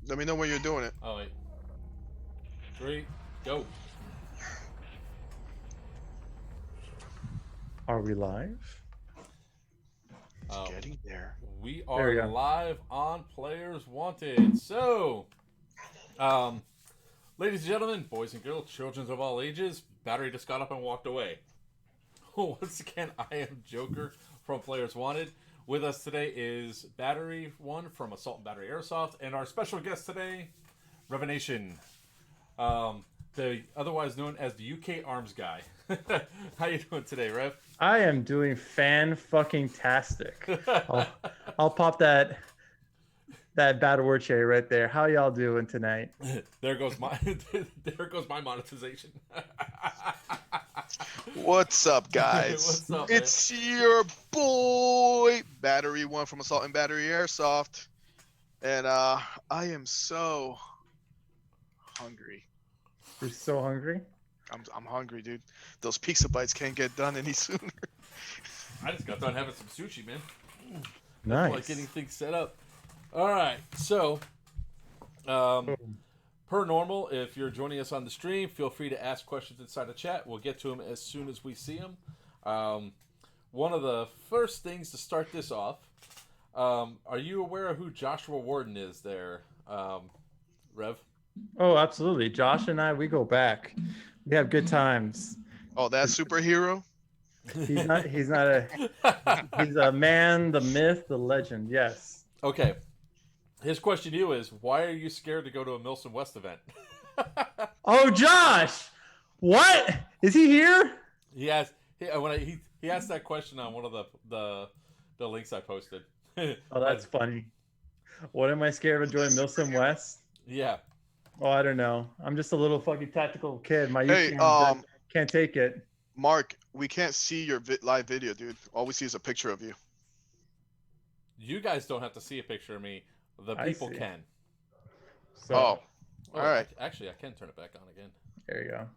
Let me know when you're doing it. Oh wait. 3, go. Are we live? It's Uh, getting there. we There are we go. live on Players Wanted. So, um, ladies and gentlemen, boys and girls, children of all ages, Battery just got up and walked away. Once again, I am Joker from Players Wanted. With us today is Battery1 from Assault and Battery Airsoft, and our special guest today, Reventian, the otherwise known as the UK Arms Guy. How you doing today, Rev? I am doing fan-fucking-tastic. I'll pop that battle word cherry right there. How y'all doing tonight? There goes my there goes my monetization. What's up, guys? What's up, It's your boy Battery1 from Assault and Battery Airsoft, and I am so hungry. You're so hungry? I'm hungry, dude. Those pizza bites can't get done any sooner. I just got done having some sushi, man. Nice. Like getting things set up. All right, so per normal, if you're joining us on the stream, feel free to ask questions inside the chat. We'll get to them as soon as we see them. One of the first things to start this off, are you aware of who Joshua Warden is there, Rev? Oh, absolutely. Josh and I, we go back. We have good times. Oh, that superhero? He's a man, the myth, the legend. Yes. Okay. His question to you is, why are you scared to go to a Milson West event? Oh, Josh! What? Is he here? He asked he asked that question on one of the links I posted. Oh, that's funny. What am I scared of joining Milson West? Yeah. Oh, I don't know. I'm just a little fucking tactical kid. My Hey, youth can't take it. Mark, we can't see your live video, dude. All we see is a picture of you. You guys don't have to see a picture of me. The I people see. can. So, Oh, all right. Actually, I can turn it back on again. there you go.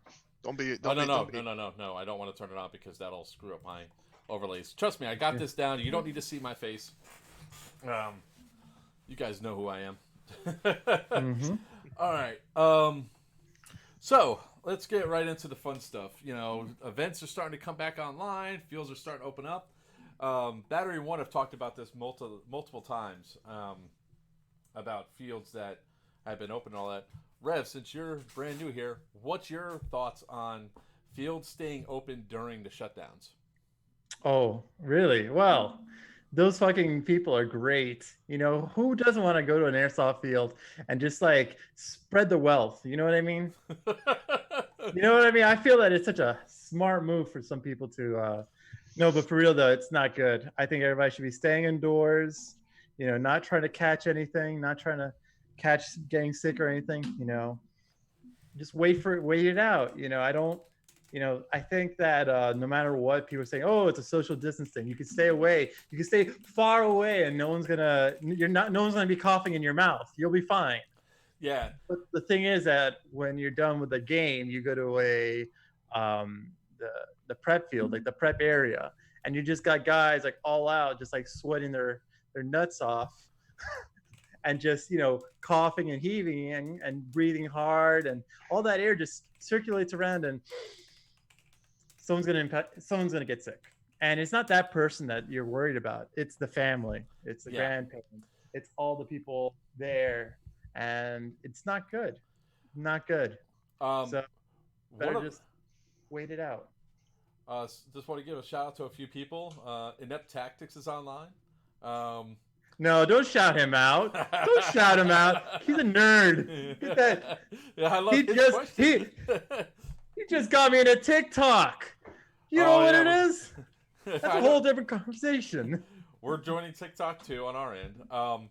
Don't be. No. Don't be. I don't want to turn it on because that'll screw up my overlays. Trust me, I got this down. You don't need to see my face. You guys know who I am. Mm-hmm. All right. So let's get right into the fun stuff. You know, events are starting to come back online. Fields are starting to open up. Battery1 have talked about this multiple times about fields that have been open and all that. Rev, since you're brand new here, what's your thoughts on fields staying open during the shutdowns? Oh, really? Well, those fucking people are great. You know, who doesn't want to go to an airsoft field and just like spread the wealth? You know what I mean? You know what I mean? I feel that it's such a smart move for some people to no, but for real though, it's not good. I think everybody should be staying indoors, you know, not trying to catch anything, not trying to catch getting sick or anything, you know. Just wait it out. You know, I think that no matter what, people are saying, oh, it's a social distancing. You can stay away. You can stay far away and no one's gonna be coughing in your mouth. You'll be fine. Yeah. But the thing is that when you're done with the game, you go to a the prep field, like the prep area, and you just got guys like all out, just like sweating their nuts off, and just, you know, coughing and heaving and breathing hard, and all that air just circulates around, and someone's gonna get sick. And it's not that person that you're worried about. It's the family. It's the grandparents. It's all the people there, and it's not good. Not good. So better just wait it out. Just want to give a shout out to a few people. Inept Tactics is online. No, don't shout him out. Don't shout him out. He's a nerd. Get that. Yeah, I love He his just question. he just got me in a TikTok. You know what it is? That's a whole different conversation. We're joining TikTok too on our end.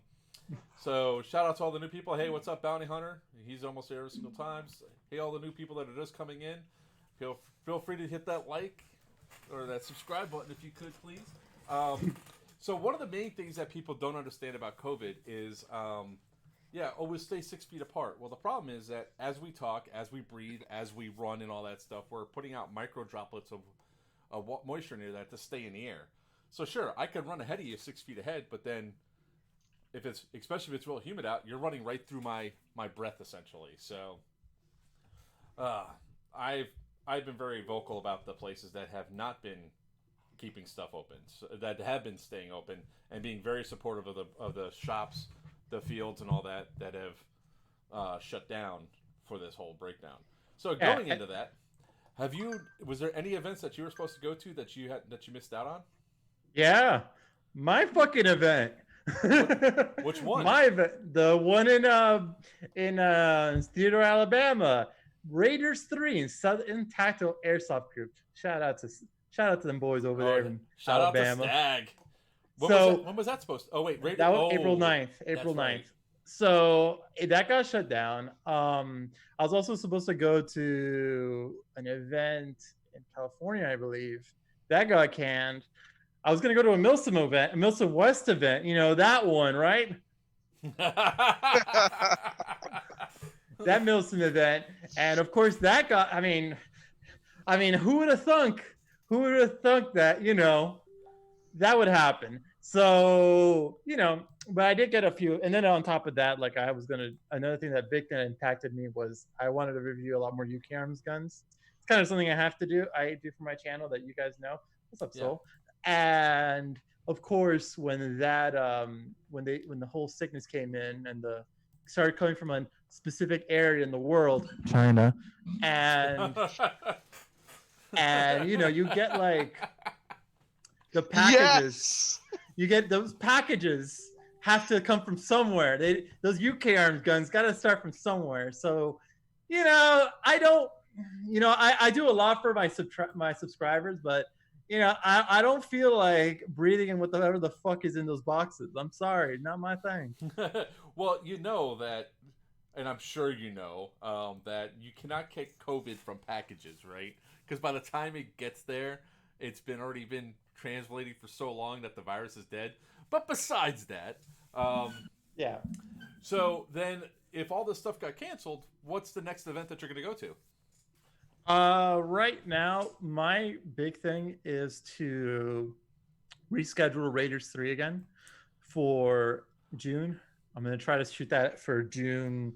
So shout out to all the new people. Hey, what's up, Bounty Hunter? He's almost there every single time. Hey, all the new people that are just coming in. Feel free to hit that like or that subscribe button if you could, please. So one of the main things that people don't understand about COVID is, always stay 6 feet apart. Well, the problem is that as we talk, as we breathe, as we run and all that stuff, we're putting out micro droplets of moisture near that to stay in the air. So sure, I could run ahead of you 6 feet ahead, but then especially if it's real humid out, you're running right through my breath essentially. So, I've been very vocal about the places that have not been keeping stuff open, that have been staying open, and being very supportive of the shops, the fields, and all that have shut down for this whole breakdown. So going into that, was there any events that you were supposed to go to that you missed out on? Yeah, my fucking event. Which one? My event, the one in Theodore, Alabama, Raiders 3 in Southern Tactical Airsoft Group. Shout out to them boys over there in shout Alabama. Out to Stag. When was that supposed to? Oh wait, that was April 9th. April 9th. Right. So that got shut down. I was also supposed to go to an event in California, I believe. That got canned. I was going to go to a Milsom event, a Milsom West event. You know, that one, right? That Milsom event. And of course that got, I mean, who would have thunk that, you know, that would happen. So, you know, but I did get a few. And then on top of that, like another thing that big thing that impacted me was I wanted to review a lot more UK Arms guns. It's kind of something I do for my channel that you guys know. What's up, Soul? And of course, when the whole sickness came in and started coming from a specific area in the world, China, and you know, you get like the packages. Yes! You get those packages have to come from somewhere. Those UK Arms guns got to start from somewhere. So, you know, I do a lot for my subscribers, but you know, I don't feel like breathing in whatever the fuck is in those boxes. I'm sorry, not my thing. Well, you know that, and I'm sure you know that you cannot get COVID from packages, right? Because by the time it gets there, it's already been translating for so long that the virus is dead. But besides that, yeah. So then, if all this stuff got canceled, what's the next event that you're going to go to? Right now, my big thing is to reschedule Raiders 3 again for June. I'm going to try to shoot that for June,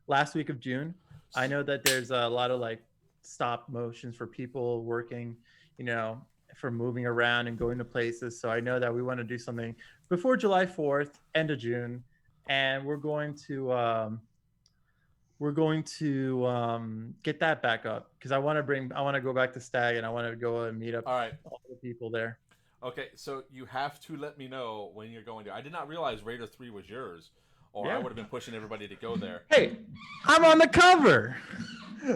last week of June. I know that there's a lot of like stop motions for people working, you know, for moving around and going to places. So I know that we want to do something before July 4th, end of June. And we're going to get that back up because I want to go back to Stag and I want to go and meet up all the people there. Okay, so you have to let me know when you're going to. I did not realize Raider 3 was yours, or I would have been pushing everybody to go there. Hey, I'm on the cover.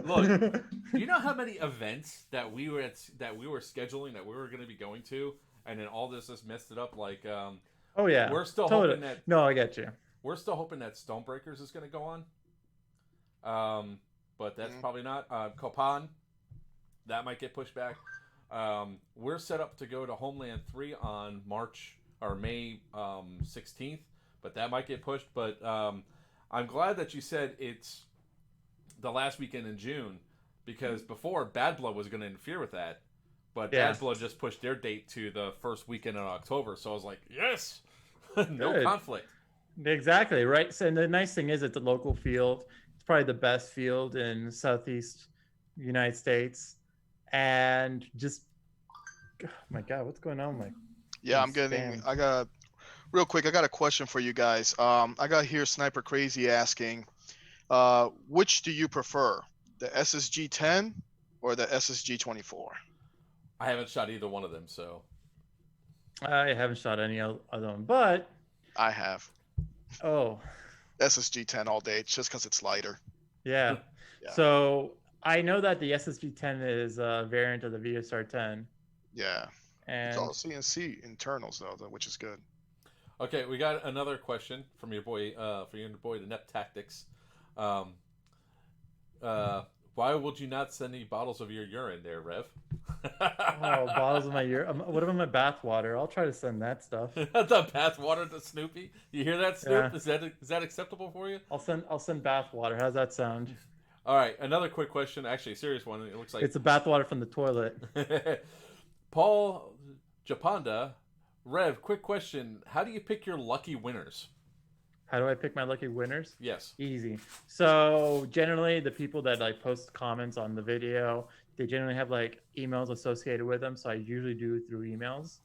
Look, do you know how many events that we were scheduling that we were going to be going to, and then all this just messed it up? Like, oh yeah, we're still hoping that. No, I get you. We're still hoping that Stonebreakers is going to go on. But that's probably not. Copan, that might get pushed back. We're set up to go to Homeland 3 on May 16th, but that might get pushed. But I'm glad that you said it's the last weekend in June, because before Bad Blood was going to interfere with that, but Bad Blood just pushed their date to the first weekend in October. So I was like, yes, no conflict. Exactly, right? So, and the nice thing is it's a local field. It's probably the best field in Southeast United States. And just, oh my God, what's going on? I got a question for you guys. I got here Sniper Crazy asking, which do you prefer, the SSG 10 or the SSG 24? I haven't shot either one of them, so. I haven't shot any other one, but. I have. Oh. SSG 10 all day, just because it's lighter. Yeah. So I know that the SSG 10 is a variant of the VSR 10. Yeah. And it's all CNC internals though, which is good. Okay, we got another question from your boy, the Nep Tactics. Why would you not send any bottles of your urine there, Rev? Oh, bottles of my urine. What about my bath water? I'll try to send that stuff. The bath water to Snoopy. You hear that, Snoop? Yeah. Is that acceptable for you? I'll send bath water. How's that sound? All right, another quick question. Actually, a serious one. It looks like it's a bath water from the toilet. Paul Japanda Rev, quick question: how do you pick your lucky winners? How do I pick my lucky winners? Yes. Easy. So generally, the people that like post comments on the video, they generally have like emails associated with them. So I usually do it through emails.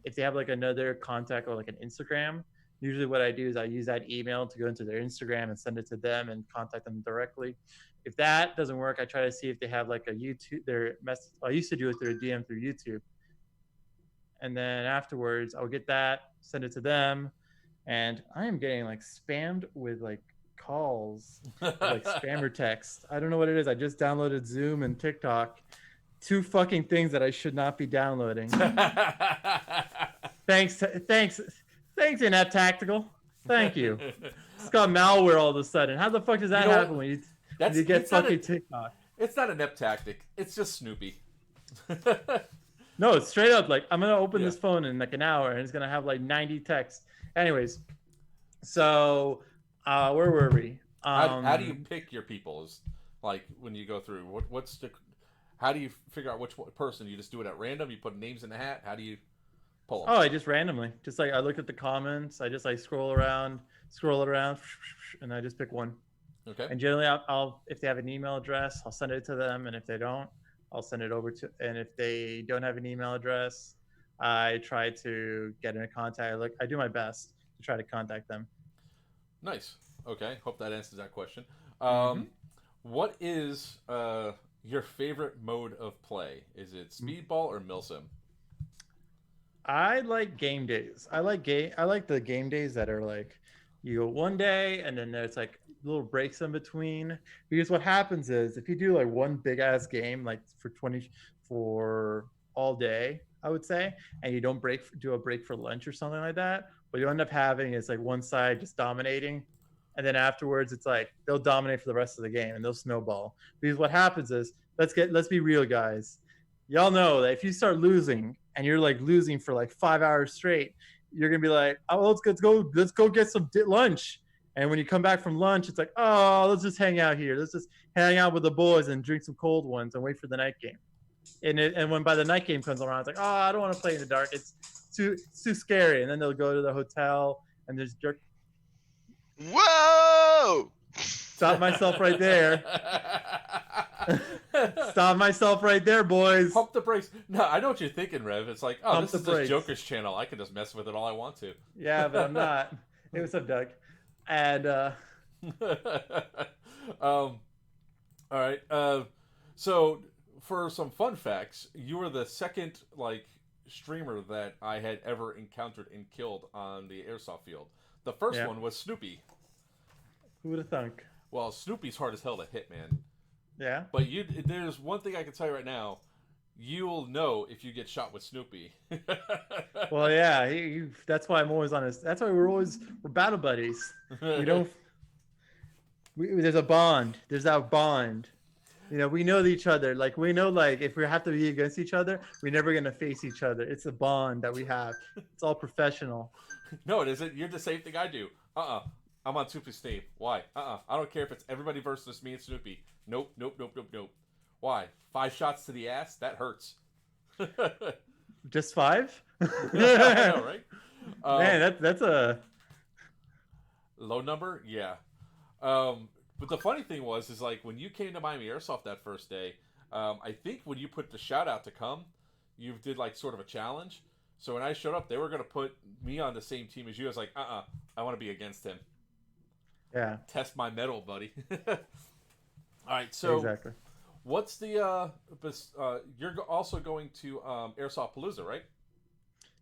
If they have like another contact or like an Instagram, usually what I do is I use that email to go into their Instagram and send it to them and contact them directly. If that doesn't work, I try to see if they have like a YouTube. Their message. I used to do it through a DM through YouTube, and then afterwards I'll get that, send it to them, and I am getting like spammed with like calls, with, like spammer text. I don't know what it is. I just downloaded Zoom and TikTok, two fucking things that I should not be downloading. thanks, Inept Tactical. Thank you. It's got malware all of a sudden. How the fuck does that happen when you get fucking TikTok? It's not a nep tactic. It's just Snoopy. No, it's straight up like I'm gonna open this phone in like an hour and it's gonna have like 90 texts. Anyways, so where were we? How do you pick your people? Is like when you go through how do you figure out which person? You just do it at random. You put names in the hat. How do you pull them? Oh, I just randomly, just like I look at the comments. I just like scroll around, and I just pick one. Okay. And generally, I'll if they have an email address, I'll send it to them, and if they don't, I'll send it over to. And if they don't have an email address, I try to get in contact. I do my best to try to contact them. Nice. Okay. Hope that answers that question. What is your favorite mode of play? Is it speedball or milsim? I like game days. I like the game days that are like you go one day and then there's like little breaks in between. Because what happens is if you do like one big ass game like for all day, I would say, and you don't do a break for lunch or something like that, what you end up having is like one side just dominating, and then afterwards it's like they'll dominate for the rest of the game and they'll snowball. Because what happens is let's be real, guys. Y'all know that if you start losing and you're like losing for like 5 hours straight, you're gonna be like, oh, let's go get some lunch. And when you come back from lunch, it's like, oh, let's just hang out here. Let's just hang out with the boys and drink some cold ones and wait for the night game. And when by the night game comes around, it's like, oh, I don't want to play in the dark. It's too scary. And then they'll go to the hotel and there's jerk. Whoa! Stop myself right there. Stop myself right there, boys. Pump the brakes. No, I know what you're thinking, Rev. It's like, oh, Pump this is just Joker's channel. I can just mess with it all I want to. Yeah, but I'm not. Hey, what's up, Doug? And all right. So for some fun facts, you were the second like streamer that I had ever encountered and killed on the airsoft field. The first one was Snoopy. Who would have thunk? Well, Snoopy's hard as hell to hit, man. Yeah. But there's one thing I can tell you right now. You'll know if you get shot with Snoopy. Well, yeah. That's why I'm always on his. That's why we're battle buddies. We don't. There's a bond. There's that bond. You know, we know each other. Like we know, like if we have to be against each other, we're never gonna face each other. It's a bond that we have. It's all professional. No, it isn't. You're the same thing I do. I'm on Snoopy's team. Why? I don't care if it's everybody versus me and Snoopy. Nope. Why? 5 shots to the ass? That hurts. Just 5? I know, right? Man, that's a low number. Yeah. But the funny thing is like when you came to Miami Airsoft that first day, I think when you put the shout out to come, you did like sort of a challenge. So when I showed up, they were going to put me on the same team as you. I was like, I want to be against him. Yeah. Test my metal, buddy. All right, so exactly. What's the you're also going to Airsoft Palooza, right?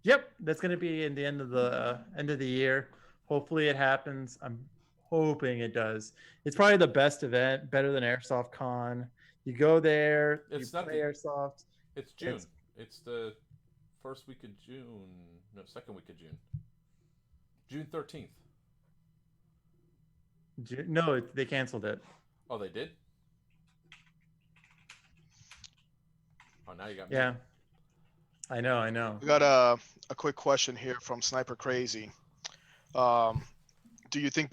Yep, that's going to be in the end of the year. Hopefully it happens. I'm hoping it does. It's probably the best event, better than Airsoft Con. You go there, you play Airsoft. It's June. It's the first week of June. No, second week of June. June 13th. No, they canceled it. Oh, they did? Oh, now you got me. Yeah. I know. We got a quick question here from Sniper Crazy. Do you think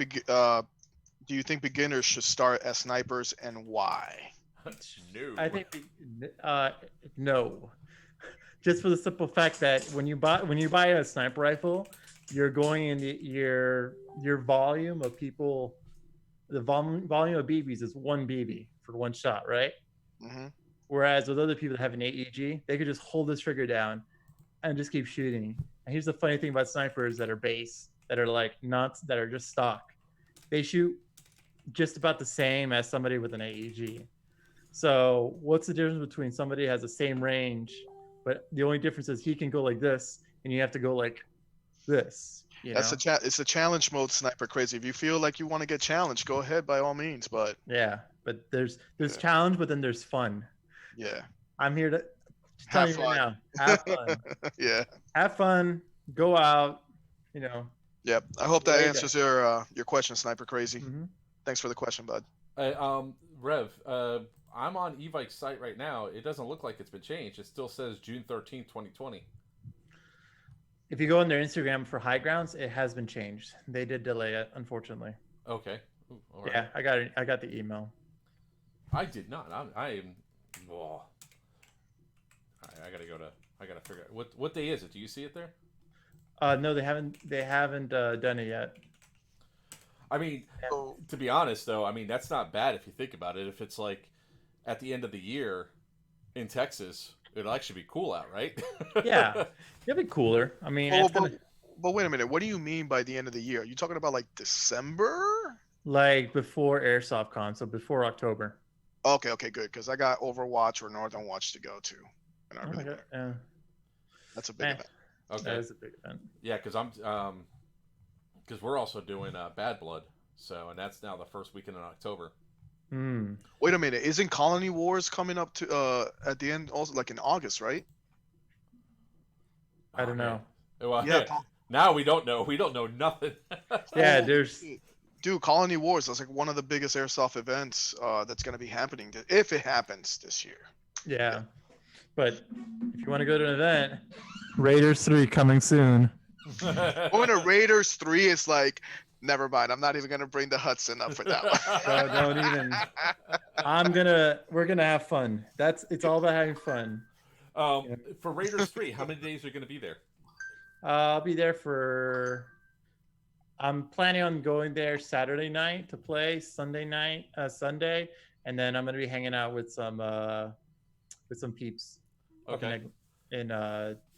beginners should start as snipers and why? No. I think no. just for the simple fact that when you buy a sniper rifle, you're going in your volume of people. The volume of BBs is one BB for one shot, right? Mm-hmm. Whereas with other people that have an AEG, they could just hold this trigger down and just keep shooting. And here's the funny thing about snipers that are base, that are like not, that are just stock. They shoot just about the same as somebody with an AEG. So what's the difference between somebody who has the same range, but the only difference is he can go like this and you have to go like this, you know? It's a challenge mode, Sniper Crazy. If you feel like you want to get challenged, go ahead by all means. But Yeah, but there's Yeah. challenge, but then there's fun. yeah, I'm here to tell have you right fun. now, have fun. Yeah. Have fun, go out, you know. Yep. I hope that Way answers your question, Sniper Crazy. Mm-hmm. Thanks for the question, bud. Rev, I'm on Evike's site right now. It doesn't look like it's been changed. It still says June 13th, 2020. If you go on their Instagram for High Grounds, it has been changed. They did delay it, unfortunately. Okay. Ooh, all right. Yeah, I got it. I got the email. I did not. I am. Oh. I gotta go to. I gotta figure out what day is it. Do you see it there? No, they haven't. They haven't done it yet. I mean, to be honest, though, I mean that's not bad if you think about it. If it's like at the end of the year in Texas, it'll actually be cool out, right? Yeah, it'll be cooler. I mean, but wait a minute. What do you mean by the end of the year? Are you talking about like December? like before Airsoft Con, so before October. Okay, good. Because I got Overwatch or Northern Watch to go to, and I Oh my really God, yeah. that's a big event. Okay. That is a big event. Yeah, because because we're also doing Bad Blood, and that's now the first weekend in October. Hmm. Wait a minute. Isn't Colony Wars coming up to at the end also like in August, right? I don't know. Well, Yeah. Now we don't know. We don't know nothing. Yeah, there's. Dude, Colony Wars. That's like one of the biggest airsoft events that's going to be happening if it happens this year. Yeah, but if you want to go to an event, Raiders 3 coming soon. Going to Raiders 3 is like, never mind. I'm not even going to bring the Hudson up for that one. So don't even. We're gonna have fun. It's all about having fun. For Raiders 3, how many days are you going to be there? I'll be there for. I'm planning on going there Saturday night to play, Sunday, and then I'm gonna be hanging out with some peeps. Okay. In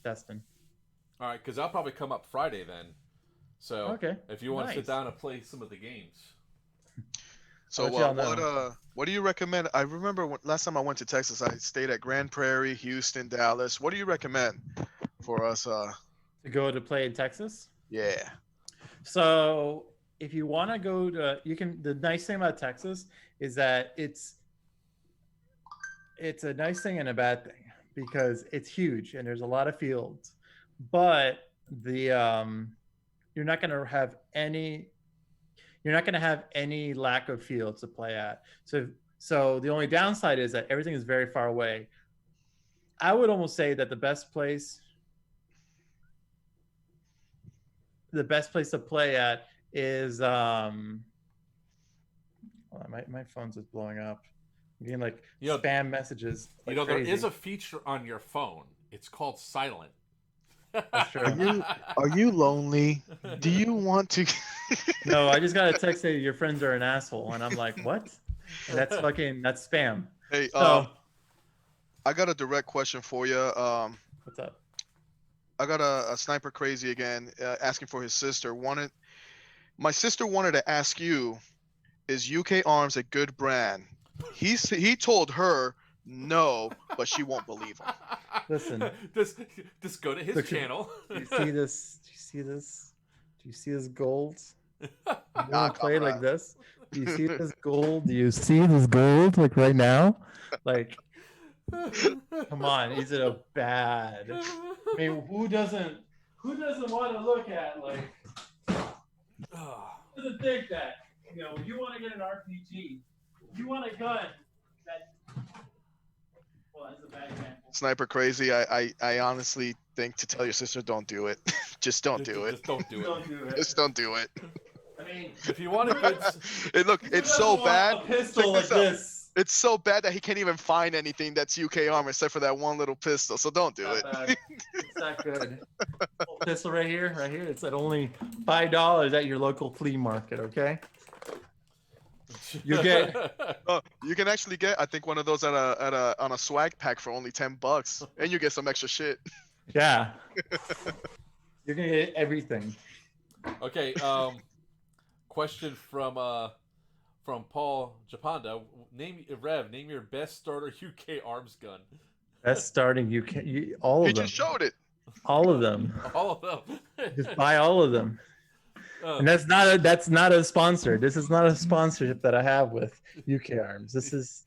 Destin. All right, because I'll probably come up Friday then. So okay. If you want to sit down and play some of the games. So what do you recommend? I remember last time I went to Texas, I stayed at Grand Prairie, Houston, Dallas. What do you recommend for us? To go to play in Texas? Yeah. So if you want to go to, you can. The nice thing about Texas is that it's a nice thing and a bad thing because it's huge and there's a lot of fields, but you're not going to have any lack of fields to play at. So the only downside is that everything is very far away. I would almost say that the best place to play at is my phone's just blowing up. I'm getting like spam messages. Like there is a feature on your phone. It's called Silent. That's true. Are you lonely? Do you want to? No, I just got a text saying your friends are an asshole, and I'm like, what? And that's spam. Hey, I got a direct question for you. What's up? I got a Sniper Crazy again asking for his sister. My sister wanted to ask you, is UK Arms a good brand? He told her no, but she won't believe him. Listen, just go to his channel. Do you see this? Do you see this gold? You Nah, play like this? Do you see this gold? Do you see this gold like right now? Like, come on, is it a bad? I mean, who doesn't want to look at like? Who doesn't think that when you want to get an RPG, you want a gun that. Well, that's a bad example. Sniper Crazy, I honestly think to tell your sister, don't do it. Just don't do it. Just don't do it. Just don't do it. I mean, if you want a good, It's so bad. A pistol like this. It's so bad that he can't even find anything that's UK armor except for that one little pistol. So don't do it. It's not good. Pistol right here. It's at only $5 at your local flea market. Okay. You get. You can actually get, I think, one of those on a swag pack for only $10, and you get some extra shit. Yeah. You're gonna get everything. Okay. Question from Paul Japanda. Name your best starter UK arms gun. Best starting all You of them. just showed it. All of them. All of them. Just buy all of them. And that's not a sponsor. This is not a sponsorship that I have with UK Arms. This is.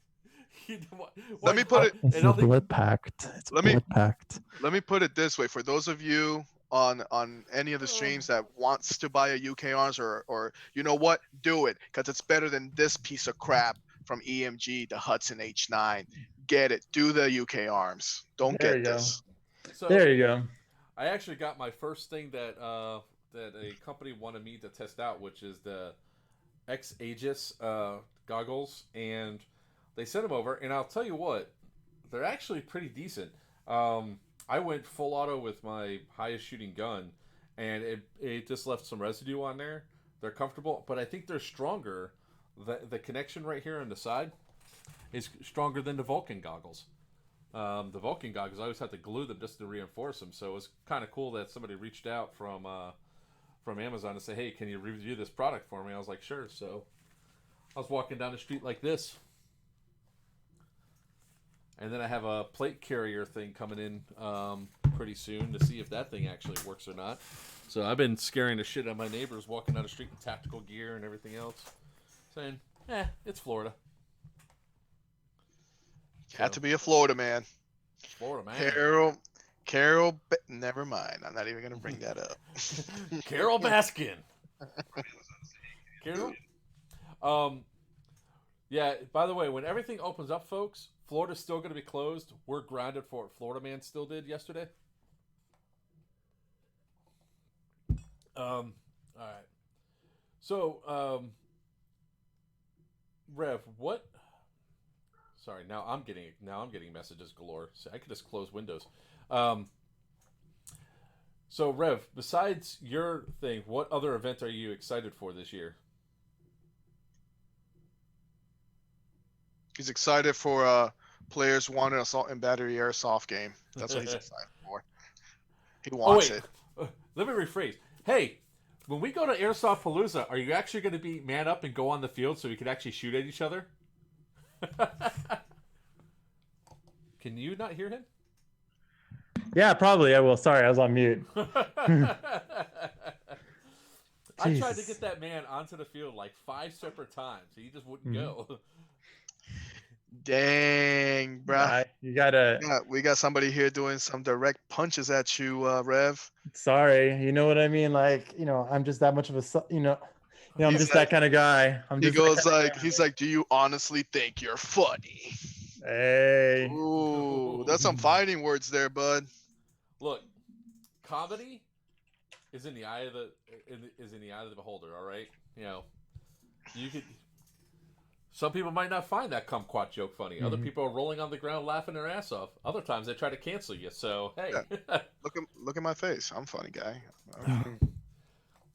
Let me put it. It's blood packed. It's blood packed. Let me put it this way: for those of you on any of the streams that wants to buy a UK Arms, or you know what, do it, because it's better than this piece of crap from EMG, the Hudson H9. Get it. Do the UK Arms. Don't get this. So, there you go. I actually got my first thing that a company wanted me to test out, which is the X Aegis goggles, and they sent them over. And I'll tell you what, they're actually pretty decent. I went full auto with my highest shooting gun, and it just left some residue on there. They're comfortable, but I think they're stronger. The connection right here on the side is stronger than the Vulcan goggles. The Vulcan goggles, I always had to glue them just to reinforce them. So it was kind of cool that somebody reached out from Amazon to say, hey, can you review this product for me? I was like, sure. So I was walking down the street like this. And then I have a plate carrier thing coming in pretty soon to see if that thing actually works or not. So I've been scaring the shit out of my neighbors walking down the street in tactical gear and everything else, saying, it's Florida. Had to be a Florida man. Florida man. Carol, never mind. I'm not even going to bring that up. Carol Baskin. Carol? Yeah, by the way, when everything opens up, folks, Florida's still going to be closed. We're grounded for what Florida man still did yesterday. All right. So, Rev, what... Sorry, now I'm getting messages galore. So I could just close Windows. So Rev, besides your thing, what other event are you excited for this year? He's excited for Players 1 and Assault and Battery Airsoft game. That's what he's excited for. He wants it. Let me rephrase. Hey, when we go to Airsoft Palooza, are you actually going to be man up and go on the field so we can actually shoot at each other? Can you not hear him? Yeah, probably I will. Sorry, I was on mute. I tried to get that man onto the field like 5 separate times. He just wouldn't go. Dang, bruh. You gotta. Yeah, we got somebody here doing some direct punches at you, Rev. Sorry, you know what I mean? Like, I'm just that much of a, I'm just that kind of guy. He's like, do you honestly think you're funny? Hey. Ooh, that's some fighting words there, bud. Look, comedy is in the eye of the beholder. All right, you could. Some people might not find that kumquat joke funny. Other people are rolling on the ground laughing their ass off. Other times they try to cancel you. So hey, look at my face. I'm a funny guy.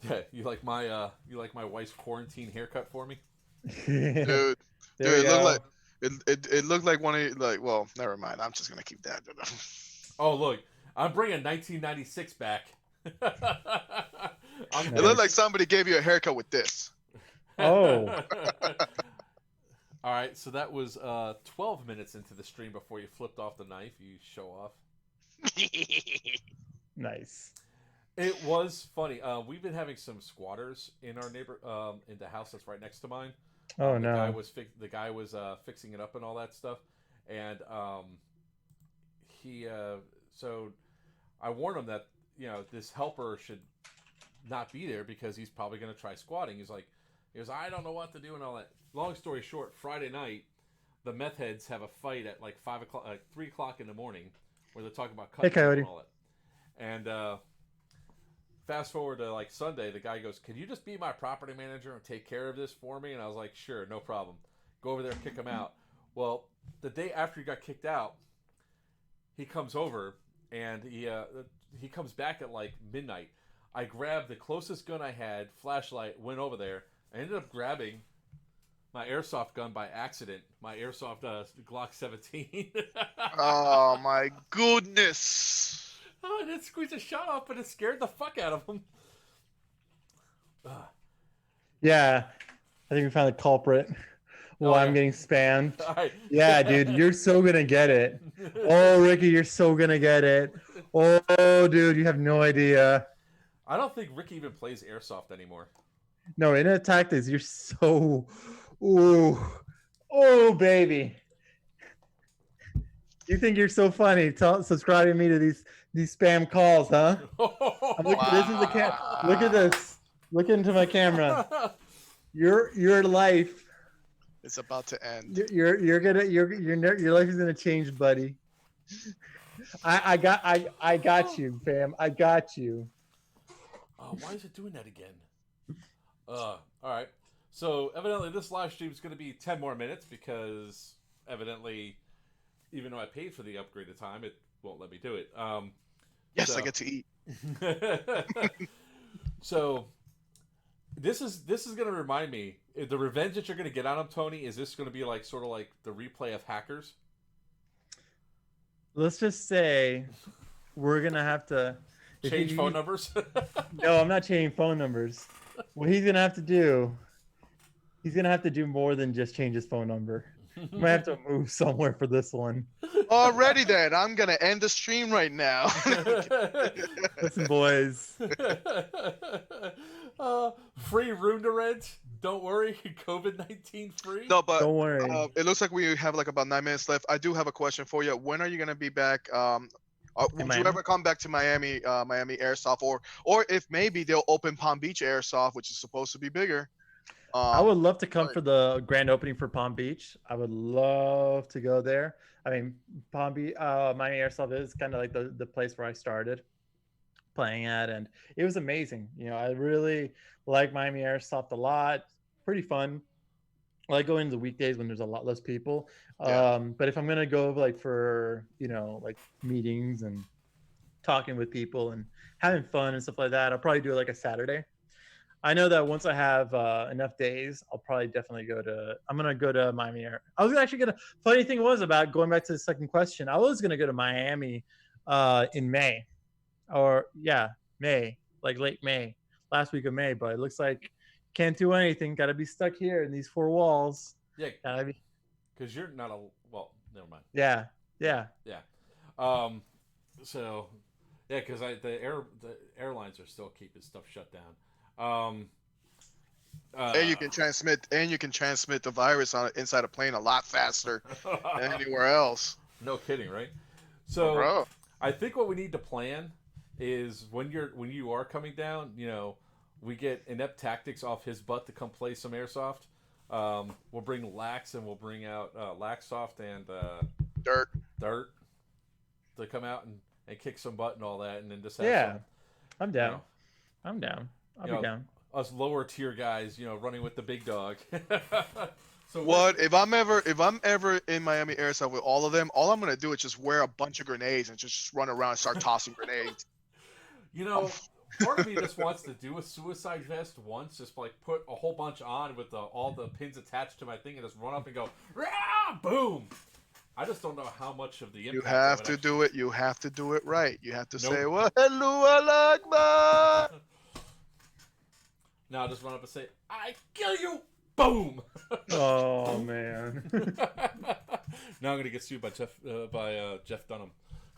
Yeah, you like my wife's quarantine haircut for me, dude. It looked like one of well, never mind. I'm just gonna keep that. Oh look, I'm bringing 1996 back. It looked like somebody gave you a haircut with this. Oh. All right, so that was 12 minutes into the stream before you flipped off the knife. You show off. Nice. It was funny. We've been having some squatters in our in the house that's right next to mine. Oh the no! The guy was fixing it up and all that stuff, and so I warned him that this helper should not be there because he's probably going to try squatting. He goes, I don't know what to do and all that. Long story short, Friday night, the meth heads have a fight at like 3 o'clock in the morning, where they're talking about cutting and all that. And fast forward to like Sunday, the guy goes, "Can you just be my property manager and take care of this for me?" And I was like, "Sure, no problem." Go over there, kick him out. Well, the day after he got kicked out, he comes over and he comes back at like midnight. I grabbed the closest gun I had, flashlight, went over there. I ended up grabbing my airsoft gun by accident, my airsoft Glock 17. Oh my goodness! Oh, I didn't squeeze a shot off, but it scared the fuck out of him. Yeah, I think we found the culprit. Well, I'm getting spammed. Right. Yeah, dude, you're so gonna get it. Oh, Ricky, you're so gonna get it. Oh, dude, you have no idea. I don't think Ricky even plays airsoft anymore. No, in tactics, you're so. Ooh, oh, baby. You think you're so funny? Subscribing me to these spam calls, huh? Look, this is the Look at this. Look into my camera. Your life. It's about to end. Your life is gonna change, buddy. I got you, fam. I got you. Oh, why is it doing that again? All right. So evidently this live stream is going to be 10 more minutes because evidently, even though I paid for the upgraded time, it won't let me do it. Yes, I get to eat. So this is going to remind me, the revenge that you're going to get on him, Tony. Is this going to be like sort of like the replay of Hackers? Let's just say we're gonna have to change phone numbers. No, I'm not changing phone numbers. What he's gonna have to do, he's gonna have to do more than just change his phone number. We might have to move somewhere for this one. Alrighty then, I'm gonna end the stream right now. Listen, boys. Free room to rent. Don't worry, COVID-19 free. No, but don't worry. It looks like we have like about 9 minutes left. I do have a question for you. When are you gonna be back? Would you ever come back to Miami Airsoft, or if maybe they'll open Palm Beach Airsoft, which is supposed to be bigger? I would love to come for the grand opening for Palm Beach. I would love to go there. I mean, Palm Beach, Miami Airsoft is kind of like the place where I started playing at, and it was amazing. You know, I really like Miami Airsoft a lot. Pretty fun. I like going to the weekdays when there's a lot less people. But if I'm gonna go like for like meetings and talking with people and having fun and stuff like that, I'll probably do it like a Saturday. I know that once I have enough days, I'll probably definitely I'm gonna go to Miami. I was actually gonna. Funny thing was about going back to the second question. I was gonna go to Miami in May, May, like late May, last week of May. But it looks like can't do anything. Got to be stuck here in these four walls. Yeah, because you're not never mind. Yeah. So, yeah, because the airlines are still keeping stuff shut down. And you can transmit the virus inside a plane a lot faster than anywhere else. No kidding, right? So, I think what we need to plan is when you are coming down, we get Inept Tactics off his butt to come play some airsoft. We'll bring Lax and we'll bring out Laxsoft and Dirt to come out and kick some butt and all that, and then just have some, I'm down. I'm down. I'll be down. Us lower tier guys, running with the big dog. So if I'm ever in Miami Airsoft with all of them, all I'm gonna do is just wear a bunch of grenades and just run around and start tossing grenades. Part of me just wants to do a suicide vest once, just like put a whole bunch on with all the pins attached to my thing and just run up and go, rah, boom. I just don't know how much of the impact. You have to do it. You have to do it right. You have to say, "Well, hello, Alakbar." Now just run up and say, "I kill you." Boom. Oh man. Now I'm gonna get sued by Jeff Dunham.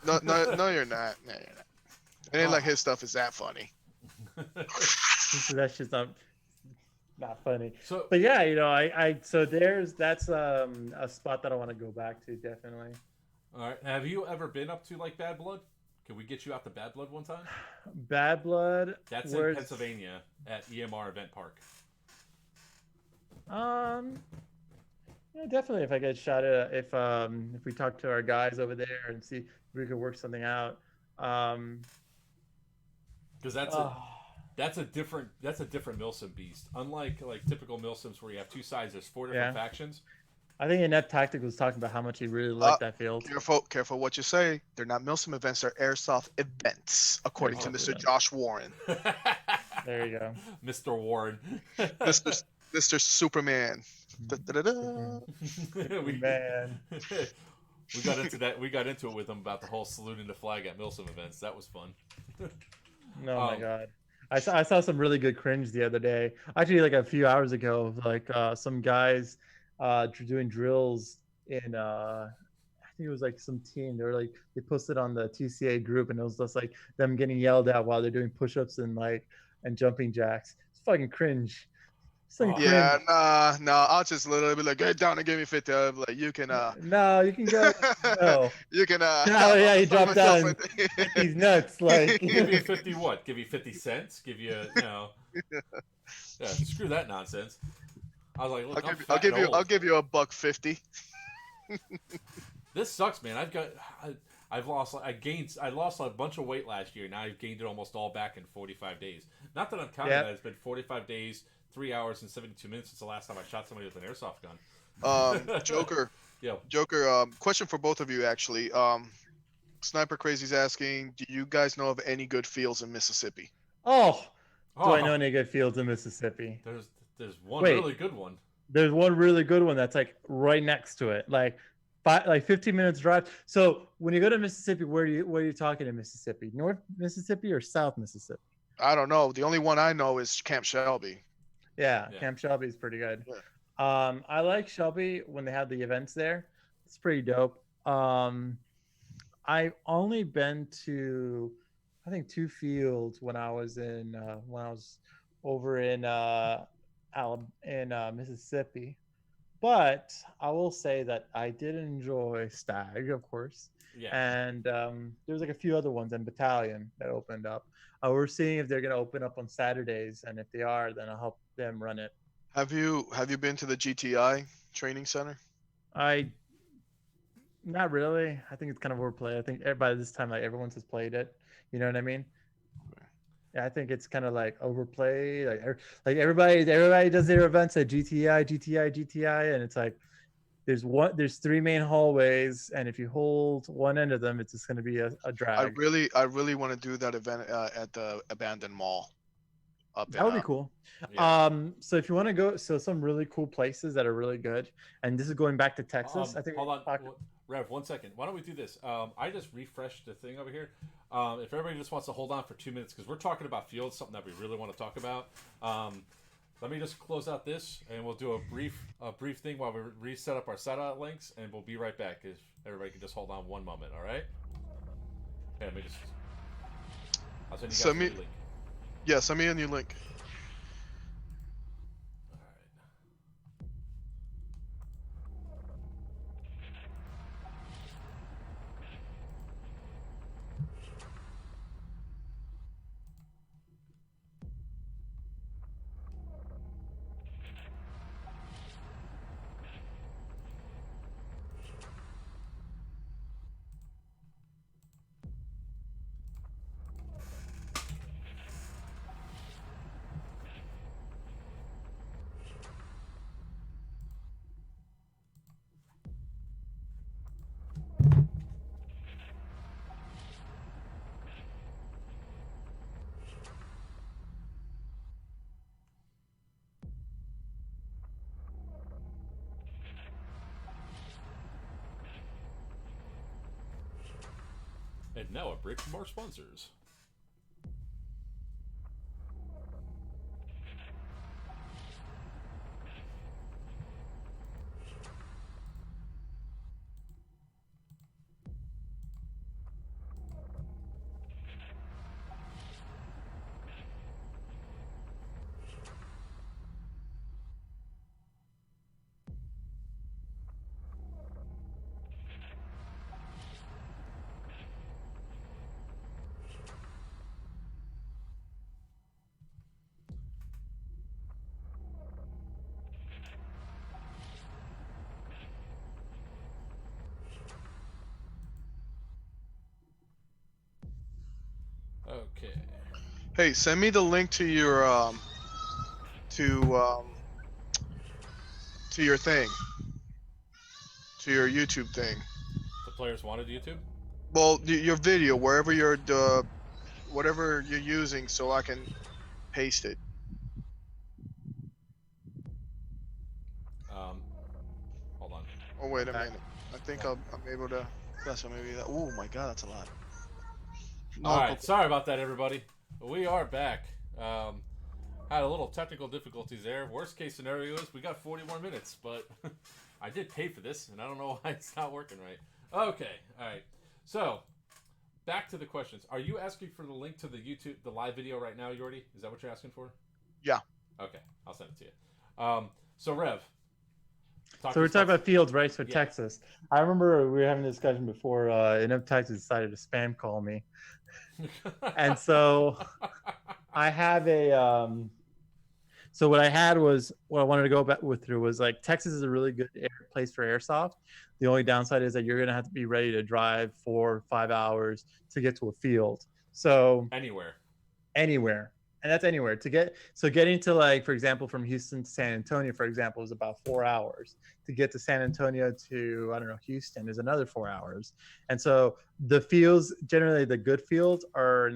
No, you're not. No, you're not. It ain't like his stuff is that funny. That's just not funny. So, but yeah, that's a spot that I want to go back to definitely. All right. Have you ever been up to like Bad Blood? Can we get you out to Bad Blood one time? Bad Blood. That's in Pennsylvania at EMR Event Park. Yeah, definitely. If I get shot at, if we talk to our guys over there and see if we could work something out. Because that's a different Milsim beast. Unlike like typical Milsims where you have two sides, there's four different factions. I think Inept Tactic was talking about how much he really Uh, liked that field. careful what you say. They're not Milsim events. They're airsoft events, according to Airsoft Mr. events. Josh Warren, There you go. Mr. Warren. Mr. Superman. Da-da-da-da. we, Man. we got into that. We got into it with him about the whole saluting the flag at Milsim events. That was fun. Oh my god. I saw some really good cringe the other day. Actually, like a few hours ago, like some guys doing drills in I think it was like some team. They were like they posted on the TCA group, and it was just like them getting yelled at while they're doing push-ups and like and jumping jacks. It's fucking cringe. It's fucking Yeah, cringe. nah. I'll just literally be like, get down and give me 50. I'll be like, you can No, you can go. No. you can Oh yeah, he dropped myself down. He's nuts. Like Give you 50 what? Give you 50 cents? Give you, yeah, screw that nonsense. I was like, look, I'll give you $1.50. This sucks, man. I lost a bunch of weight last year. Now I've gained it almost all back in 45 days. Not that I'm counting that. It's been 45 days, 3 hours and 72 minutes since the last time I shot somebody with an airsoft gun. Joker. Yeah. Joker, question for both of you actually. Sniper Crazy's asking, do you guys know of any good fields in Mississippi? oh, do I know any good fields in Mississippi? There's one Wait. really good one. There's one really good one that's like right next to it, like 15 minutes drive. So when you go to Mississippi, where are you talking in Mississippi? North Mississippi or South Mississippi? I don't know. The only one I know is Camp Shelby. Yeah. Camp Shelby is pretty good. Yeah. I like Shelby when they have the events there. It's pretty dope. I've only been to, I think, 2 fields when I was over in Mississippi. But I will say that I did enjoy Stag, of course. Yeah. And there was like a few other ones in Battalion that opened up. We're seeing if they're going to open up on Saturdays, and if they are, then I'll help them run it. Have you been to the GTI training center? Not really. I think it's kind of overplayed. I think by this time, like everyone's has played it. You know what I mean? Yeah, I think it's kind of like overplayed. Like everybody does their events at GTI, and it's like there's 3 main hallways, and if you hold one end of them, it's just going to be a drag. I really want to do that event at the abandoned mall. That would be cool. Yeah. So if you want to go, some really cool places that are really good, and this is going back to Texas. I think. Hold on, Rev, 1 second. Why don't we do this? I just refreshed the thing over here. If everybody just wants to hold on for 2 minutes, because we're talking about fields, something that we really want to talk about. Let me just close out this, and we'll do a brief thing while we reset up our satellite links, and we'll be right back. If everybody can just hold on 1 moment, all right? Okay, let me just. I'll send you guys a new link. Yeah, send me a new link. And now a break from our sponsors. Okay. Hey, send me the link to your to your thing. to your YouTube thing. The players wanted YouTube. Well, your video, wherever you're whatever you're using, so I can paste it. Hold on. Oh wait a Okay. minute. I think I'm able to. That's maybe that. Oh my God, that's a lot. All No, right, sorry about that, everybody. We are back. Had a little technical difficulties there. Worst case scenario is we got 40 more minutes, but I did pay for this, and I don't know why it's not working right. Okay, all right. So, back to the questions. Are you asking for the link to the YouTube, the live video right now, Yordi? Is that what you're asking for? Yeah. Okay, I'll send it to you. So, Rev. So we're talking about fields, right? So Yeah. Texas. I remember we were having a discussion before enough Texas decided to spam call me. And so I have so what I had was what I wanted to go back with through was like Texas is a really good place for airsoft. The only downside is that you're gonna have to be ready to drive 4 or 5 hours to get to a field. So anywhere, and that's anywhere getting to, like, for example, from Houston to San Antonio, for example, is about 4 hours. To get to San Antonio to, I don't know, Houston is another 4 hours. And so the fields, generally the good fields, are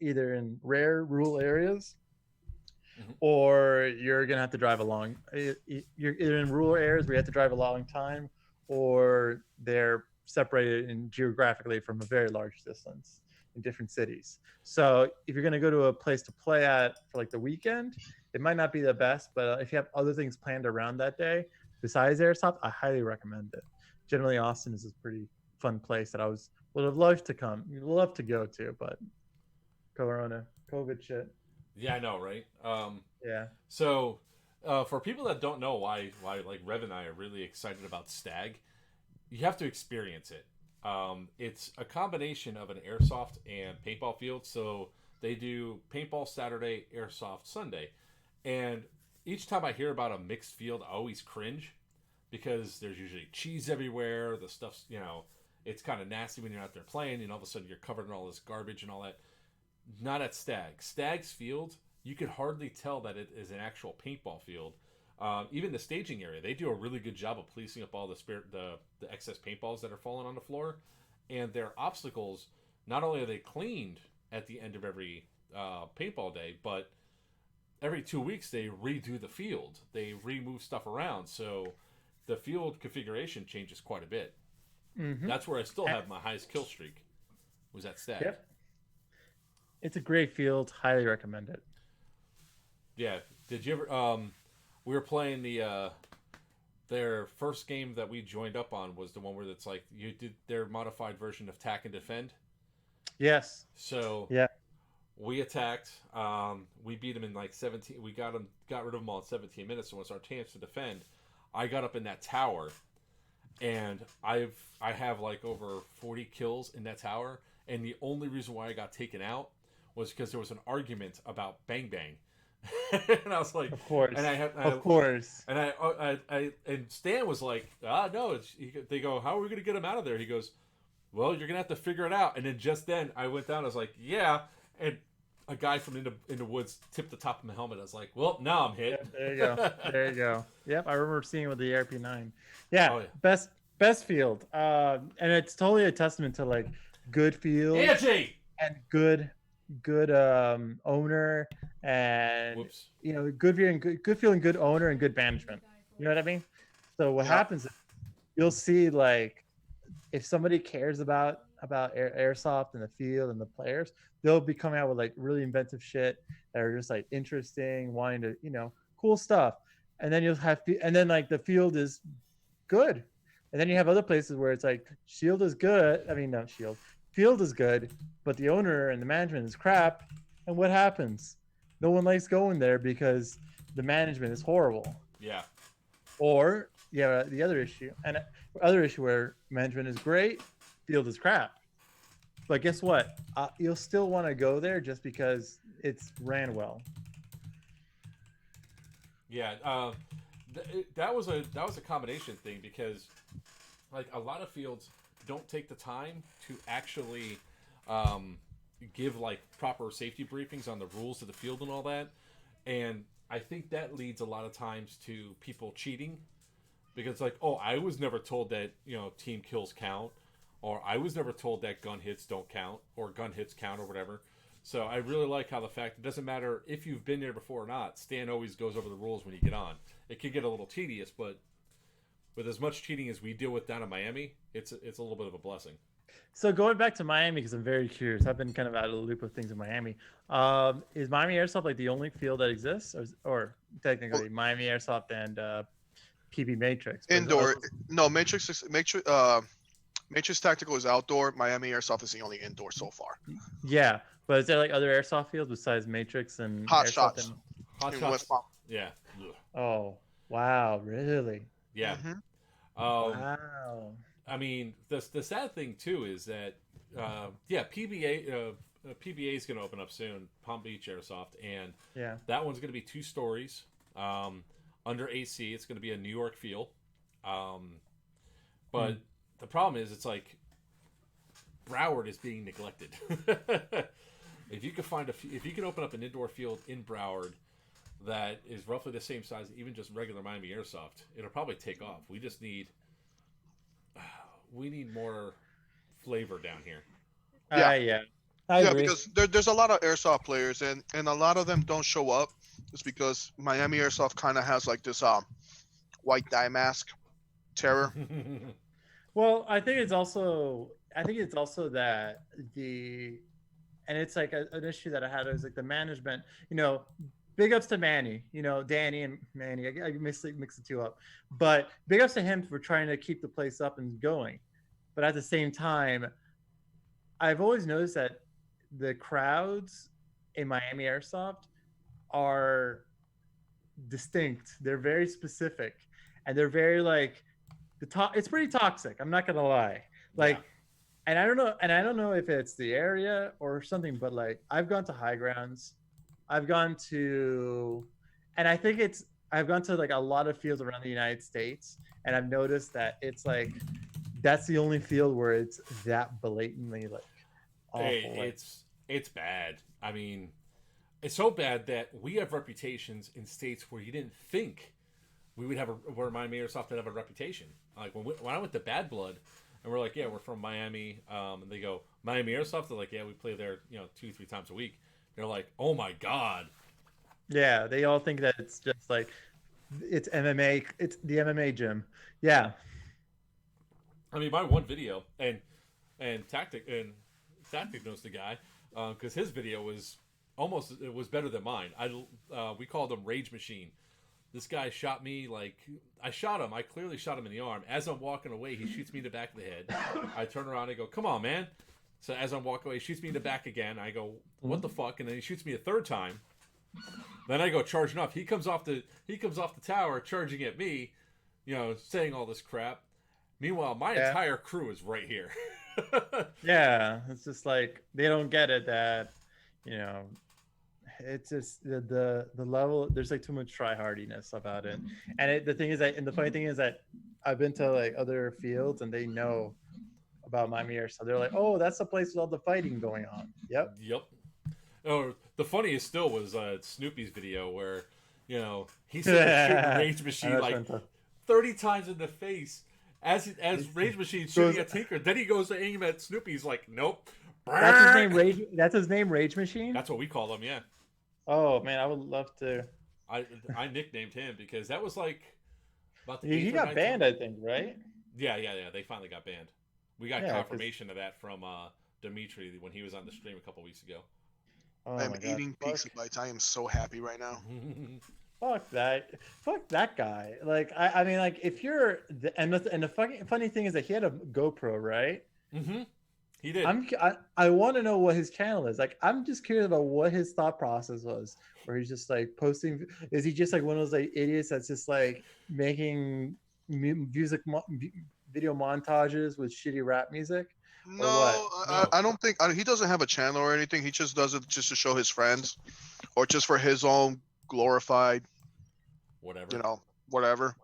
either in rare rural areas, or you're gonna have to drive a long. You're either in rural areas where you have to drive a long time, or they're separated geographically from a very large distance in different cities. So if you're gonna go to a place to play at for like the weekend, it might not be the best. But if you have other things planned around that day besides airsoft, I highly recommend it. Generally, Austin is a pretty fun place that would have loved to go to, but COVID shit. Yeah, I know, right? Yeah. So, for people that don't know why like Rev and I are really excited about Stag, you have to experience it. It's a combination of an airsoft and paintball field. So they do paintball Saturday, airsoft Sunday, and each time I hear about a mixed field, I always cringe because there's usually cheese everywhere. The stuff's, it's kind of nasty when you're out there playing, and all of a sudden you're covered in all this garbage and all that. Not at Stag. Stag's field, you could hardly tell that it is an actual paintball field. Even the staging area, they do a really good job of policing up all the excess paintballs that are falling on the floor. And their obstacles, not only are they cleaned at the end of every paintball day, but every 2 weeks they redo the field. They remove stuff around, so the field configuration changes quite a bit. Mm-hmm. That's where I still have my highest kill streak. Was at Stag. Yep. It's a great field. Highly recommend it. Yeah. Did you ever? We were playing their first game that we joined up on was the one where it's like you did their modified version of Attack and Defend. Yes. So yeah, we attacked. We beat them in like 17. We got rid of them all in 17 minutes. So it was our chance to defend. I got up in that tower, and I have like over 40 kills in that tower. And the only reason why I got taken out was because there was an argument about Bang Bang. And I was like, of course, and of course, and I Stan was like, no, they go, how are we gonna get him out of there? He goes, well, you're gonna have to figure it out. And then just then I went down. I was like, yeah, and a guy from in the woods tipped the top of my helmet. I was like, well, now I'm hit. Yeah, there you go, there you go. Yep, I remember seeing it with the ARP9. Yeah, best field, and it's totally a testament to like good field and good owner, and good field and good owner and good management. You know what I mean? So what happens is you'll see, like, if somebody cares about airsoft and the field and the players, they'll be coming out with like really inventive shit that are just like interesting, wanting to cool stuff. And then like the field is good, and then you have other places where it's like field is good, but the owner and the management is crap. And what happens? No one likes going there because the management is horrible. Yeah. Or the other issue where management is great, field is crap. But guess what? You'll still want to go there just because it's ran well. Yeah, that was a combination thing, because like a lot of fields don't take the time to actually give like proper safety briefings on the rules of the field and all that. And I think that leads a lot of times to people cheating Because like, oh, I was never told that, you know, team kills count, or I was never told that gun hits don't count, or gun hits count, or whatever. So I really like how the fact it doesn't matter if you've been there before or not. Stan always goes over the rules when you get on. It can get a little tedious, but with as much cheating as we deal with down in Miami, it's a little bit of a blessing. So going back to Miami, because I'm very curious, I've been kind of out of the loop of things in Miami. Is Miami Airsoft like the only field that exists, or technically Miami Airsoft and PB Matrix? Indoor. No, Matrix Tactical is outdoor. Miami Airsoft is the only indoor so far. Yeah, but is there like other airsoft fields besides Matrix and Hot Airsoft Shots? and... Hot In shots. West Palm. Yeah. Oh, wow, really? Yeah. Mhm. Wow. I mean, the sad thing too is that, PBA is going to open up soon, Palm Beach Airsoft, and Yeah. that one's going to be 2 stories, under AC. It's going to be a New York feel, but the problem is, it's like Broward is being neglected. If you could open up an indoor field in Broward that is roughly the same size, even just regular Miami Airsoft, it'll probably take off. We just need more flavor down here. Yeah. Yeah. I agree. Because there's a lot of airsoft players, and a lot of them don't show up. It's because Miami Airsoft kind of has like this white dye mask terror. Well, I think it's also that and it's like an issue that I had is like the management, big ups to Manny, Danny and Manny. I mix the two up, but big ups to him for trying to keep the place up and going. But at the same time, I've always noticed that the crowds in Miami Airsoft are distinct. They're very specific, and they're very like it's pretty toxic. I'm not gonna lie. Like, and I don't know if it's the area or something, but like I've gone to high grounds. I've gone to like a lot of fields around the United States, and I've noticed that it's like that's the only field where it's that blatantly like awful. Hey, it's bad. I mean, it's so bad that we have reputations in states where you didn't think we would have where Miami Airsoft would have a reputation. Like when I went to Bad Blood, and we're like, yeah, we're from Miami, and they go Miami Airsoft. They're like, yeah, we play there, 2-3 times a week. They're like, oh my god. Yeah, they all think that it's just like it's MMA. It's the MMA gym. Yeah. I mean, my one video, and Tactic knows the guy, because his video was better than mine. We called him Rage Machine. This guy shot me I shot him. I clearly shot him in the arm. As I'm walking away, he shoots me in the back of the head. I turn around and go, come on, man. So as I'm walking away, he shoots me in the back again. I go, what the fuck? And then he shoots me a third time. Then I go charging up. He comes off the tower charging at me, saying all this crap. Meanwhile, my entire crew is right here. Yeah, it's just like they don't get it that, it's just the level. There's like too much tryhardiness about it, and the funny thing is that I've been to like other fields and they know about Miami Airsoft. They're like, oh, that's the place with all the fighting going on. Yep. Oh, the funniest still was Snoopy's video where, he said shooting Rage Machine like 30 times in the face as Rage Machine shooting at Tinker. Then he goes to aim at Snoopy. He's like, nope. That's his name, Rage Machine? That's what we call him, yeah. Oh, man, I would love to. I nicknamed him because that was like about the he got banned, I think, right? Yeah. They finally got banned. We got confirmation of that from Dimitri when he was on the stream a couple weeks ago. Oh, I'm eating pizza bites. I am so happy right now. Fuck that guy. Like, I mean, like, if you're the funny thing is that he had a GoPro, right? Mm-hmm. He did. I want to know what his channel is. Like, I'm just curious about what his thought process was. Where he's just like posting. Is he just like one of those like idiots that's just like making video montages with shitty rap music? No, I don't think he doesn't have a channel or anything. He just does it just to show his friends, or just for his own glorified, whatever. Whatever.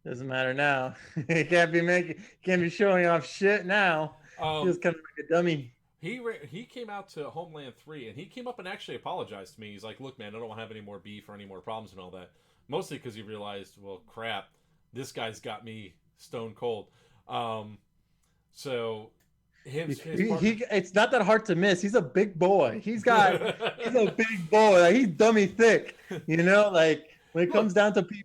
Doesn't matter now. He can't be showing off shit now. He's kind of like a dummy. He came out to Homeland 3 and he came up and actually apologized to me. He's like, look, man, I don't want to have any more beef or any more problems and all that. Mostly because he realized, well, crap, this guy's got me stone cold. So his partner... it's not that hard to miss. He's a big boy. He's a big boy. Like, he's dummy thick. You know, like when it comes down to people.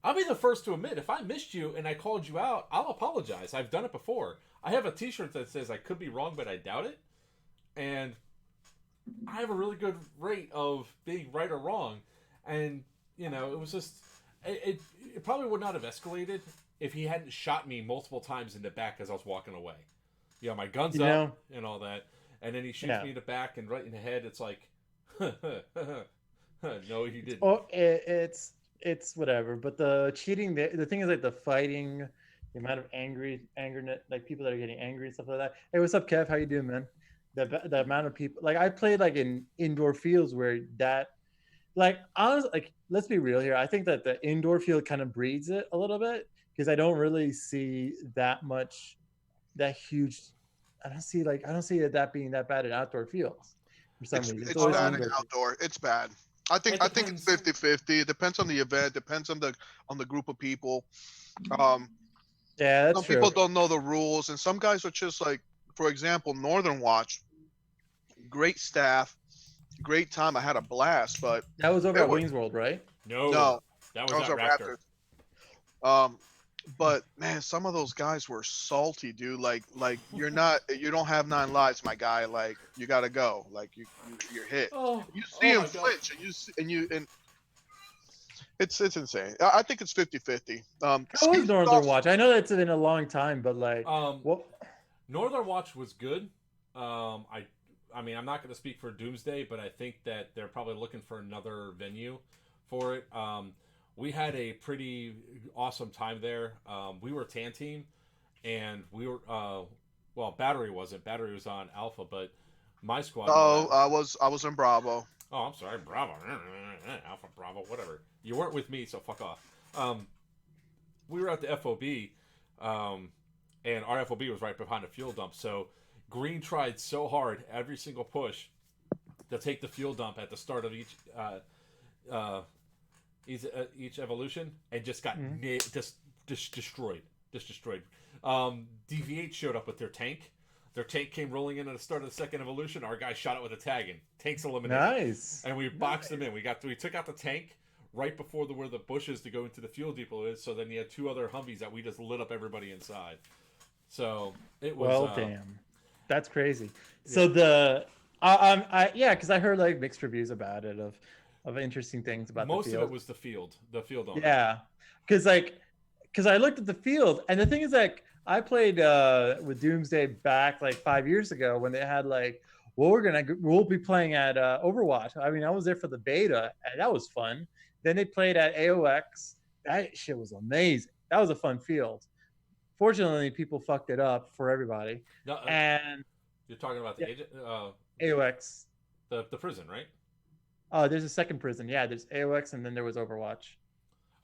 I'll be the first to admit, if I missed you and I called you out, I'll apologize. I've done it before. I have a T-shirt that says I could be wrong, but I doubt it. And I have a really good rate of being right or wrong. And, you know, it was just... It probably would not have escalated if he hadn't shot me multiple times in the back as I was walking away. You know, my gun's up and all that. And then he shoots me in the back and right in the head. It's like, no, he didn't. Oh, it's whatever. But the cheating, the thing is, like, the fighting, the amount of anger, like people that are getting angry and stuff like that. Hey, what's up, Kev? How you doing, man? The amount of people, like, I played like in indoor fields where that, like, honestly, like, let's be real here. I think that the indoor field kind of breeds it a little bit, because I don't really see that huge. I don't see it that being that bad in outdoor fields for some reason. It's bad in outdoor. It's bad. I think it's 50-50. It depends on the event. Depends on the group of people. Yeah, that's some true. People don't know the rules, and some guys are just like, for example, Northern Watch. Great staff, great time. I had a blast, but that was over at Wings World, right? No, that was at Raptor. But man, some of those guys were salty, dude. Like you don't have 9 lives, my guy. Like, you gotta go. Like, you're hit. You see him flinch, and it's insane. I think it's 50-50. How was Northern Watch? I know that's been a long time, but like, Northern Watch was good. I mean, I'm not going to speak for Doomsday, but I think that they're probably looking for another venue for it. We had a pretty awesome time there. We were Tan Team, and we were well, Battery wasn't. Battery was on Alpha, but my squad. I was in Bravo. Oh, I'm sorry, Bravo, Alpha, Bravo, whatever. You weren't with me, so fuck off. We were at the FOB, and our FOB was right behind the fuel dump. So Green tried so hard every single push to take the fuel dump at the start of each evolution, and just got just destroyed. DV8 showed up with their tank. Their tank came rolling in at the start of the second evolution. Our guy shot it with a tag, and tank's eliminated. Nice. And we boxed them in. We took out the tank right before where the bushes to go into the fuel depot is. So then you had 2 other Humvees that we just lit up everybody inside. So it was. Well, damn. That's crazy. So because I heard like mixed reviews about it of interesting things about most the field. of it was the field owner. Yeah, because I looked at the field, and the thing is, like, I played with Doomsday back like 5 years ago when they had like, well, we'll be playing at Overwatch. I mean, I was there for the beta, and that was fun. Then they played at AOX. That shit was amazing. That was a fun field. Fortunately, people fucked it up for everybody. No, and you're talking about the agent, AOX, the prison, right? Oh, there's a second prison. Yeah, there's AOX, and then there was Overwatch.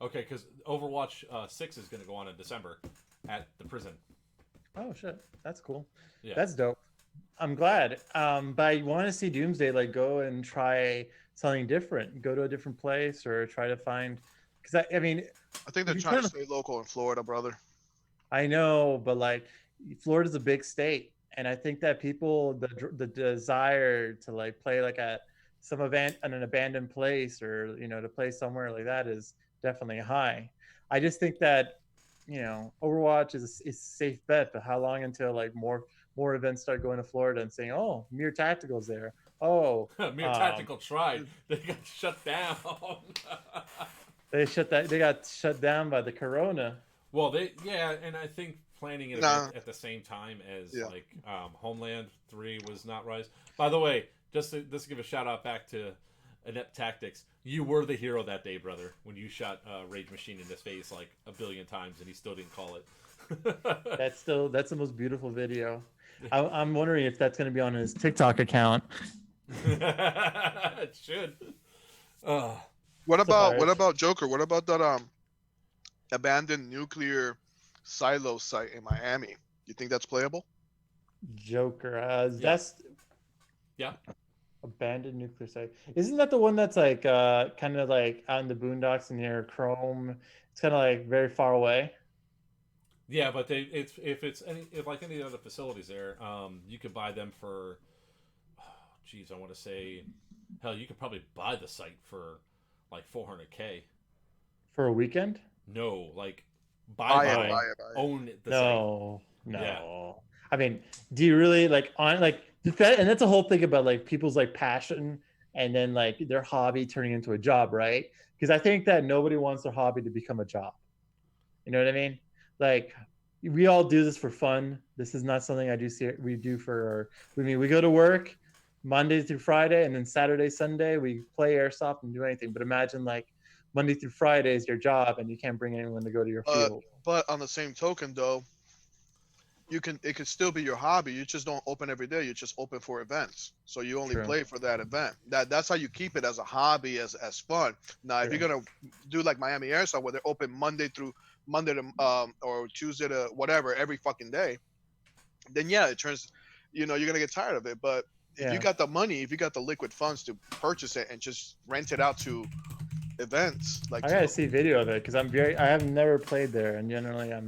Okay, because Overwatch 6 is going to go on in December at the prison. Oh shit, that's cool. Yeah, that's dope. I'm glad. But I want to see Doomsday like go and try something different. Go to a different place or try to find. Because I mean, I think they're trying to stay local in Florida, brother. I know, but like, Florida's a big state, and I think that people the desire to like play like at some event in an abandoned place, or to play somewhere like that, is definitely high. I just think that Overwatch is a safe bet, but how long until like more events start going to Florida and saying, oh, Mere Tactical's there. Oh, Mere Tactical tried. They got shut down. They got shut down by the Corona. Well, and I think planning it at the same time as like Homeland 3 was not right. By the way, just to give a shout out back to Inept Tactics, you were the hero that day, brother, when you shot Rage Machine in his face like a billion times and he still didn't call it. That's the most beautiful video. I'm wondering if that's going to be on his TikTok account. It should. What about Joker? What about that abandoned nuclear silo site in Miami? You think that's playable? Joker, that's abandoned nuclear site. Isn't that the one that's like kind of like out in the boondocks near Chrome? It's kind of like very far away. Yeah, but if like any other facilities there, you could buy them for, geez, I want to say, hell, you could probably buy the site for like 400K. For a weekend? No, like Buy it, Oh, buy it, buy it. own the site. no, Yeah. no. I mean, do you really like on like that? And that's a whole thing about like people's like passion and then like their hobby turning into a job, right? Because I think that nobody wants their hobby to become a job. You know what I mean? Like we all do this for fun. This is not something I do. We do for. I mean, we go to work Monday through Friday, and then Saturday, Sunday we play airsoft and do anything. But imagine like Monday through Friday is your job, and you can't bring anyone to go to your But field. but on the same token, though, it could still be your hobby. You just don't open every day. You just open for events. So you only True. play for that event. That's how you keep it as a hobby, as fun. Now, if True. you're gonna do like Miami Airsoft, where they're open Monday to or Tuesday to whatever every fucking day, then yeah, it turns, you're gonna get tired of it. But if you Yeah. got the money, if you got the liquid funds to purchase it and just rent it out to events, like I to gotta see video of it because I have never played there, and generally I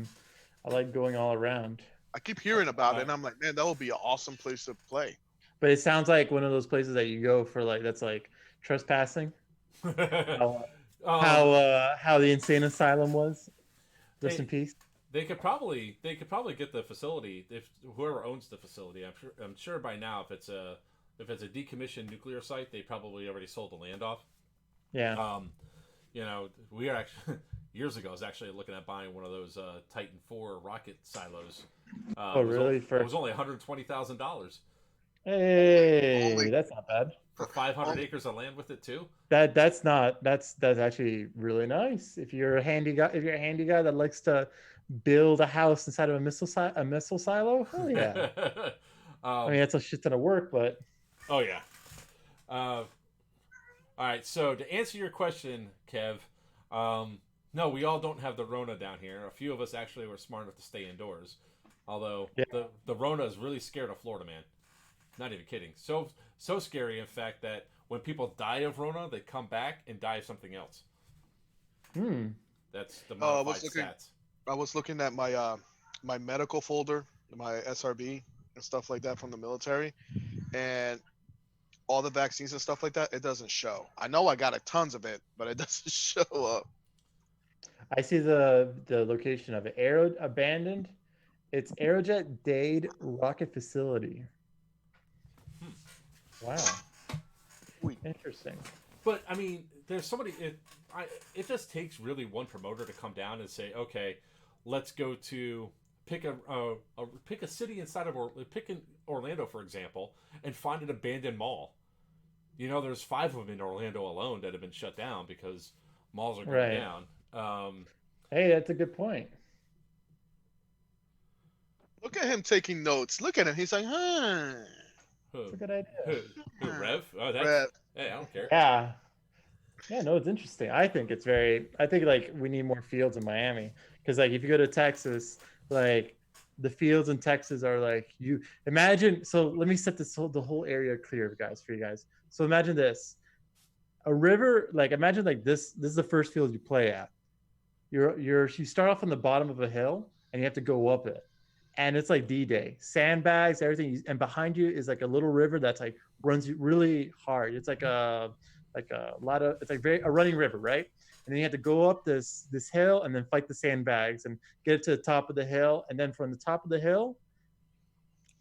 like going all around. I keep hearing about it, Uh, and I'm like, man, that would be an awesome place to play. But it sounds like one of those places that you go for like that's like trespassing. How um, how the insane asylum was. Rest in hey, peace. they could probably get the facility if whoever owns the facility. I'm sure by now if it's a decommissioned nuclear site, they probably already sold the land off. Yeah. Um, we are actually years ago. I was actually looking at buying one of those Titan 4 rocket silos. Oh really? It was only $120,000 Hey, Only, that's not bad. for 500 only acres of land with it too. That's not that's actually really nice. If you're a handy guy, if you're a handy guy that likes to build a house inside of a missile silo, hell yeah. I um, mean, that's a shit ton of work, but oh yeah. Uh, all right. So to answer your question, Kev, no, we all don't have the Rona down here. A few of us actually were smart enough to stay indoors. Although yeah, the Rona is really scared of Florida, man. Not even kidding. So scary, in fact, that when people die of Rona, they come back and die of something else. hmm. That's the I modified was looking. stats. I was looking at my medical folder, my SRB and stuff like that from the military, and all the vaccines and stuff like that. It doesn't show. I know I got a tons of it, but it doesn't show up. I see the location of it. Aero abandoned. It's Aerojet Dade Rocket Facility. Hmm. Wow, Wait, interesting. But I mean, there's somebody. It just takes really one promoter to come down and say, okay, let's go to pick a city inside of pick in Orlando, for example, and find an abandoned mall. There's 5 of them in Orlando alone that have been shut down because malls are going Right. down. Hey, that's a good point. look at him taking notes. Look at him. He's like, huh. Who, It's a good idea. who, Rev? Oh, that's Rev. hey, I don't care. Yeah. Yeah, no, it's interesting. I think like we need more fields in Miami because like if you go to Texas, like the fields in Texas are like you imagine. So let me set the whole area clear, guys, for you guys. So imagine this: a river. Like imagine like this. This is the first field you play at. You start off on the bottom of a hill and you have to go up it, and it's like D-Day, sandbags, everything, and behind you is like a little river that's like runs really hard. It's like a lot of it's like very a running river, right? And then you have to go up this hill and then fight the sandbags and get to the top of the hill, and then from the top of the hill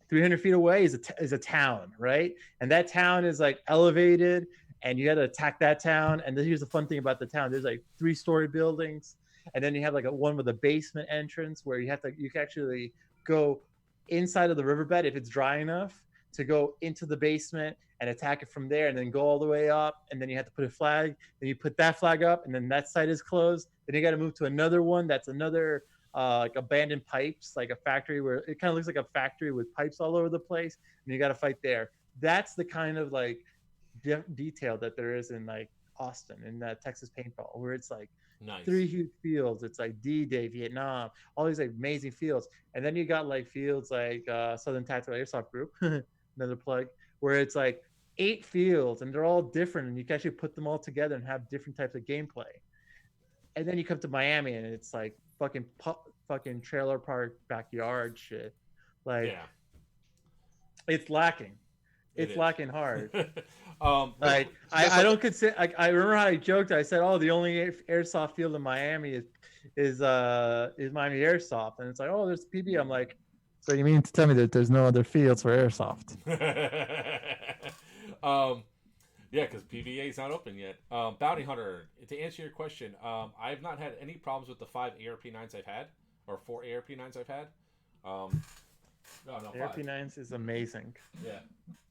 300 feet away is a town, right? And that town is like elevated, and you got to attack that town. And then here's the fun thing about the town: there's like 3-story buildings, and then you have like a one with a basement entrance where you can actually go inside of the riverbed if it's dry enough to go into the basement and attack it from there, and then go all the way up. And then you have to put a flag. Then you put that flag up, and then that side is closed. Then you got to move to another one that's another like abandoned pipes, like a factory where it kind of looks like a factory with pipes all over the place, and you got to fight there. That's the kind of like detail that there is in like Austin in that Texas paintball, where it's like Nice. 3 huge fields. It's like D-Day, Vietnam, all these like amazing fields, and then you got like fields like Southern Tactical Airsoft Group, another plug, where it's like 8 fields and they're all different, and you can actually put them all together and have different types of gameplay. And then you come to Miami and it's like fucking trailer park backyard shit. Like Yeah, it's lacking. it It's lacking hard. is. Like Just I don't consider. Like, I remember how I joked. I said, "Oh, the only airsoft field in Miami is Miami Airsoft," and it's like, "Oh, there's PB." I'm like, "So you mean to tell me that there's no other fields for airsoft?" Yeah, because PVA is not open yet. Bounty Hunter, to answer your question, I've not had any problems with the 5 ARP9s I've had, or 4 ARP9s I've had. No, 5. ARP9s is amazing. Yeah.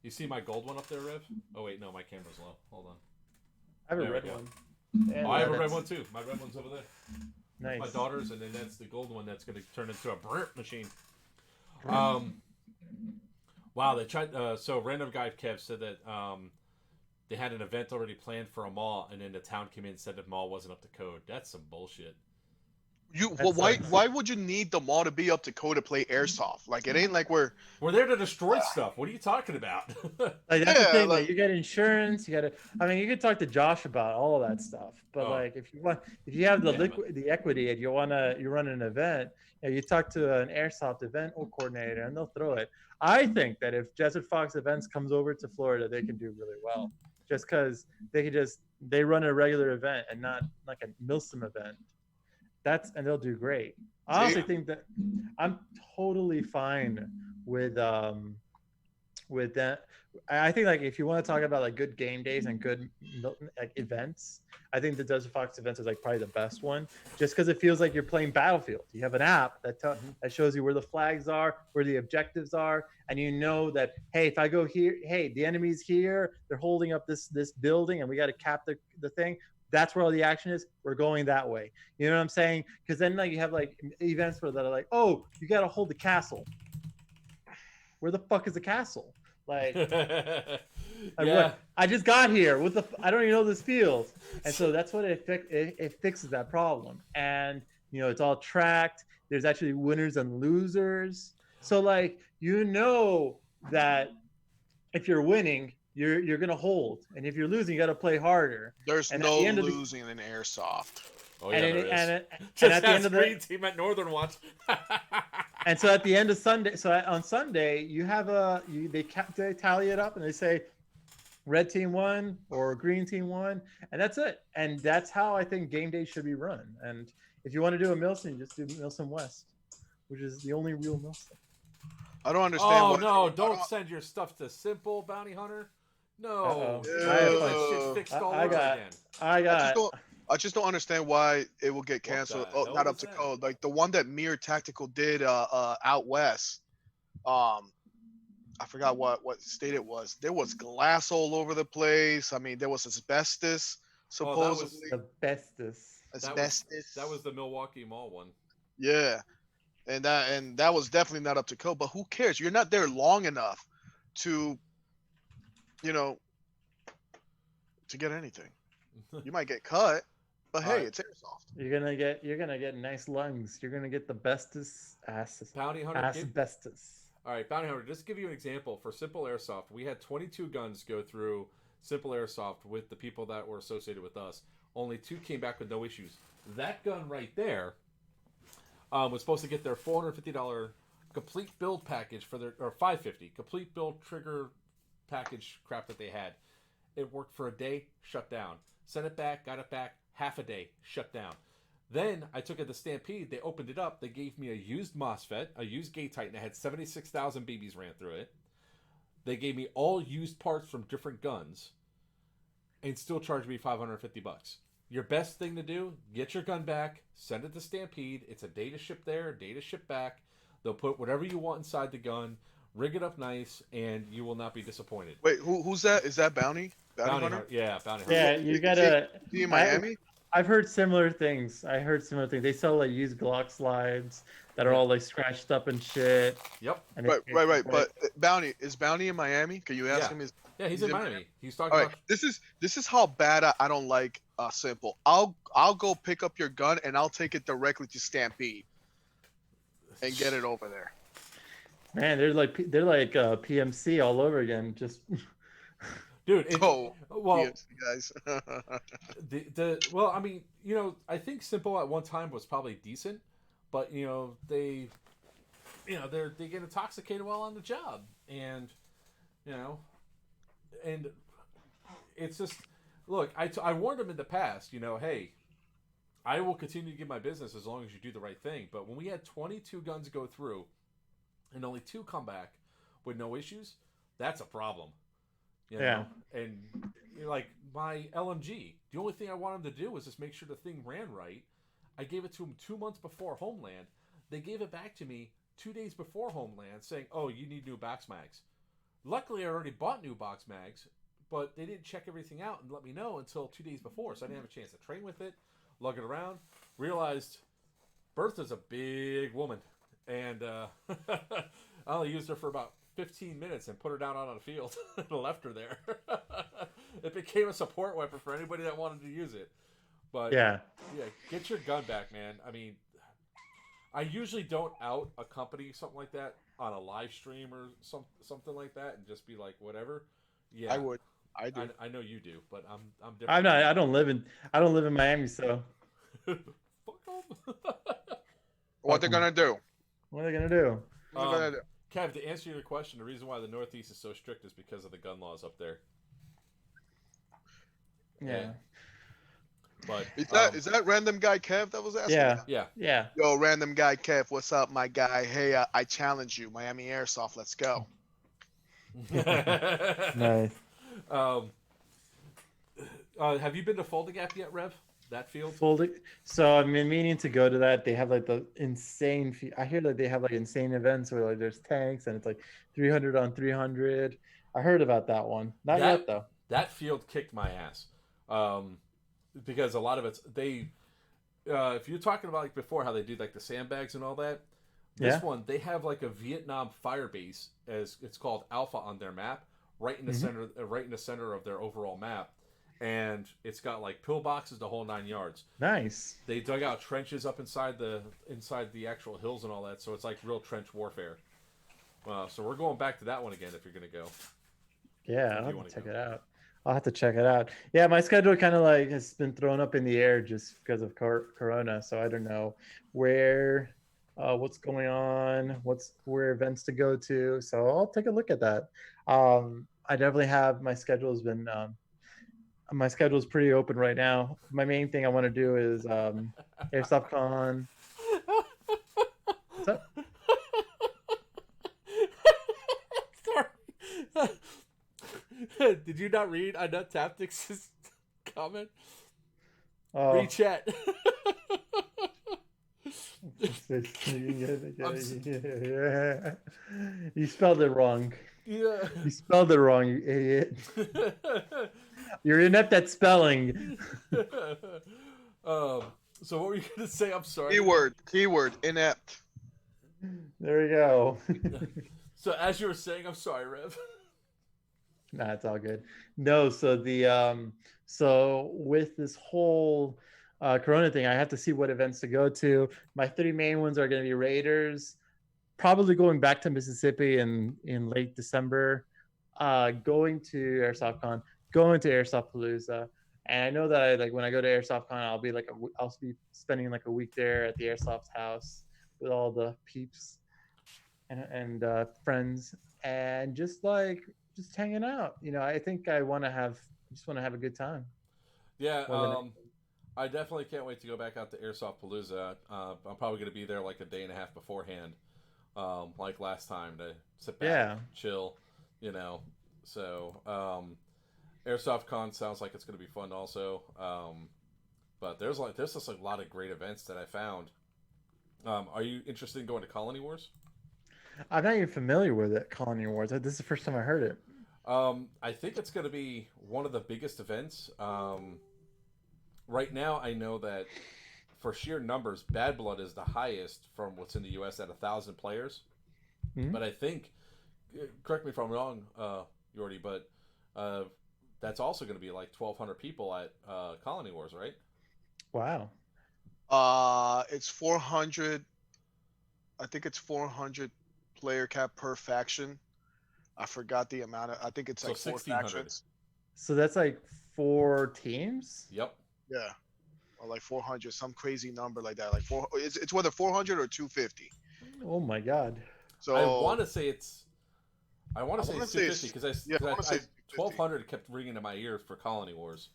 You see my gold one up there, Rev? Oh, wait, no, my camera's low. Hold on. I have There a we red go. one. Oh, I have a red one too. My red one's over there. Nice. My daughter's, and then that's the gold one that's going to turn into a brrrt machine. Wow, they tried. So, random guy Kev said that they had an event already planned for a mall, and then the town came in and said the mall wasn't up to code. That's some bullshit. Why would you need the mall to be up to code to play airsoft? Like, it ain't like we're there to destroy stuff. What are you talking about? Like that's the Yeah, thing. like- Like you get insurance. You got to. I mean, you can talk to Josh about all of that stuff. But Oh. like, if you have the Yeah, the equity, and you run an event, you talk to an airsoft event coordinator, and they'll throw it. I think that if Desert Fox Events comes over to Florida, they can do really well, just because they run a regular event and not like a Milsim event. And they'll do great. I also think that I'm totally fine with that. I think like if you want to talk about like good game days and good like events, I think the Desert Fox events is like probably the best one, just because it feels like you're playing Battlefield. You have an app that shows you where the flags are, where the objectives are, and you know that, hey, if I go here, hey, the enemy's here, they're holding up this building, and we got to cap the thing. That's where all the action is. We're going that way. You know what I'm saying? Because then like you have like events where they're like, oh, you got to hold the castle. Where the fuck is the castle? Like, what? I just got here. I don't even know this field. And so that's what it fixes that problem. And it's all tracked. There's actually winners and losers. So like that if you're winning, you're gonna hold, and if you're losing, you got to play harder. There's no losing in airsoft. Oh yeah, there is. And at the end of the green team at Northern watch. And so at the end of Sunday, on Sunday, you have they tally it up and they say red team won or green team won, and that's it. And that's how I think game day should be run. And if you want to do a Milson, you just do Milson West, which is the only real Milson. I don't understand. Oh no! Don't send your stuff to Simple Bounty Hunter. No, that shit's fixed all over again. I just don't understand why it will get canceled. Not up to code. Like the one that Mere Tactical did out west. I forgot what state it was. There was glass all over the place. I mean, there was asbestos supposedly. Asbestos. That was the Milwaukee Mall one. Yeah, and that was definitely not up to code. But who cares? You're not there long enough to get anything. You might get cut, but hey, it's airsoft. You're gonna get nice lungs. You're gonna get the bestest Bounty Hunter asbestos. All right, Bounty Hunter. Just to give you an example, for Simple Airsoft, we had 22 guns go through Simple Airsoft with the people that were associated with us. Only 2 came back with no issues. That gun right there was supposed to get their $450 complete build package for or $550 complete build trigger package crap that they had. It worked for a day, shut down. Sent it back, got it back, half a day, shut down. Then I took it to Stampede. They opened it up. They gave me a used MOSFET, a used gate tighten that had 76,000 BBs ran through it. They gave me all used parts from different guns and still charged me $550. Your best thing to do, get your gun back, send it to Stampede. It's a day to ship there, a day to ship back. They'll put whatever you want inside the gun, rig it up nice, and you will not be disappointed. Wait, who's that? Is that Bounty? Bounty Hunter? Yeah, Bounty Hunter. Yeah, you gotta. Is he in Miami? I've heard similar things. They sell like used Glock slides that are all like scratched up and shit. Yep. And Right. But is Bounty in Miami? Can you ask him? Yeah, he's in Miami. He's talking about. This is how bad I don't like Simple. I'll go pick up your gun and I'll take it directly to Stampede and get it over there. Man, they're like PMC all over again. Just dude. Well, yes, guys. well, I mean, I think Simple at one time was probably decent, but they get intoxicated while on the job, and you know, and it's just look. I warned them in the past. Hey, I will continue to give my business as long as you do the right thing. But when we had 22 guns go through and only 2 come back with no issues, that's a problem. Yeah. And like my LMG, the only thing I wanted them to do was just make sure the thing ran right. I gave it to them 2 months before Homeland. They gave it back to me 2 days before Homeland, saying, "Oh, you need new box mags." Luckily, I already bought new box mags, but they didn't check everything out and let me know until 2 days before, so I didn't have a chance to train with it, lug it around. Realized Bertha's a big woman, and I only used her for about 15 minutes and put her down on the field and left her there. It became a support weapon for anybody that wanted to use it. But Yeah. Get your gun back, man. I mean, I usually don't out a company something like that on a live stream or something like that and just be like whatever. Yeah, I would. I do. I know you do, but I'm different. I'm not. I don't live in Miami, so. Fuck them. What they're gonna do? What are they gonna do? What they're gonna do? Kev, to answer your question, the reason why the Northeast is so strict is because of the gun laws up there. Yeah. But is that random guy Kev that was asking? Yeah. Yeah. Yo, random guy Kev, what's up, my guy? Hey, I challenge you, Miami Airsoft. Let's go. Nice. Have you been to Folding Gap yet, Rev? That field? Folding. So I've been meaning to go to that. They have like the insane. I hear that they have like insane events where like there's tanks and it's like 300 on 300. I heard about that one. Not yet though. That field kicked my ass. Because a lot of it's if you're talking about like before how they do like the sandbags and all that, this one they have like a Vietnam fire base, as it's called Alpha, on their map, right in the center of their overall map, and it's got like pillboxes the whole 9 yards. Nice. They dug out trenches up inside the actual hills and all that, so it's like real trench warfare. So we're going back to that one again if you're gonna go. Yeah, I'll have to check it out. I'll have to check it out. Yeah, my schedule kind of like has been thrown up in the air just because of Corona. So I don't know what's going on, where events to go to. So I'll take a look at that. I definitely have my schedule's pretty open right now. My main thing I want to do is Airsoft Con. What's up? Sorry. Did you not read Nut Tactics' comment? Read chat. You spelled it wrong. Yeah. You spelled it wrong, you idiot. You're inept at spelling. So what were you gonna say? I'm sorry. Keyword, inept. There we go. So as you were saying, I'm sorry, Rev. Nah, it's all good. No, so with this whole Corona thing, I have to see what events to go to. My 3 main ones are going to be Raiders, probably going back to Mississippi in late December, going to Airsoft Con, going to Airsoft Palooza. And I know that when I go to Airsoft Con, I'll be spending like a week there at the Airsoft house with all the peeps and friends, and just hanging out. I think I just want to have a good time. Yeah, I definitely can't wait to go back out to Airsoft Palooza. I'm probably going to be there like a day and a half beforehand, like last time, to sit back, chill, So Airsoft Con sounds like it's going to be fun also. But there's just a lot of great events that I found. Are you interested in going to Colony Wars? I'm not even familiar with it, Colony Wars. This is the first time I heard it. I think it's going to be one of the biggest events. Right now, I know that for sheer numbers, Bad Blood is the highest from what's in the U.S. at 1,000 players. Mm-hmm. But I think, correct me if I'm wrong, Yordi, but that's also going to be like 1,200 people at Colony Wars, right? Wow. It's 400. I think it's 400 player cap per faction. I forgot the amount. I think it's like 4 factions. So that's like 4 teams. Yep. Yeah, or like 400, some crazy number like that. Like four, it's whether 400 or 250. Oh my god. I So want to say it's. I want I to say want to it's say 250 it's because yeah, I want to say I it's 250. 1200 kept ringing in my ears for Colony Wars.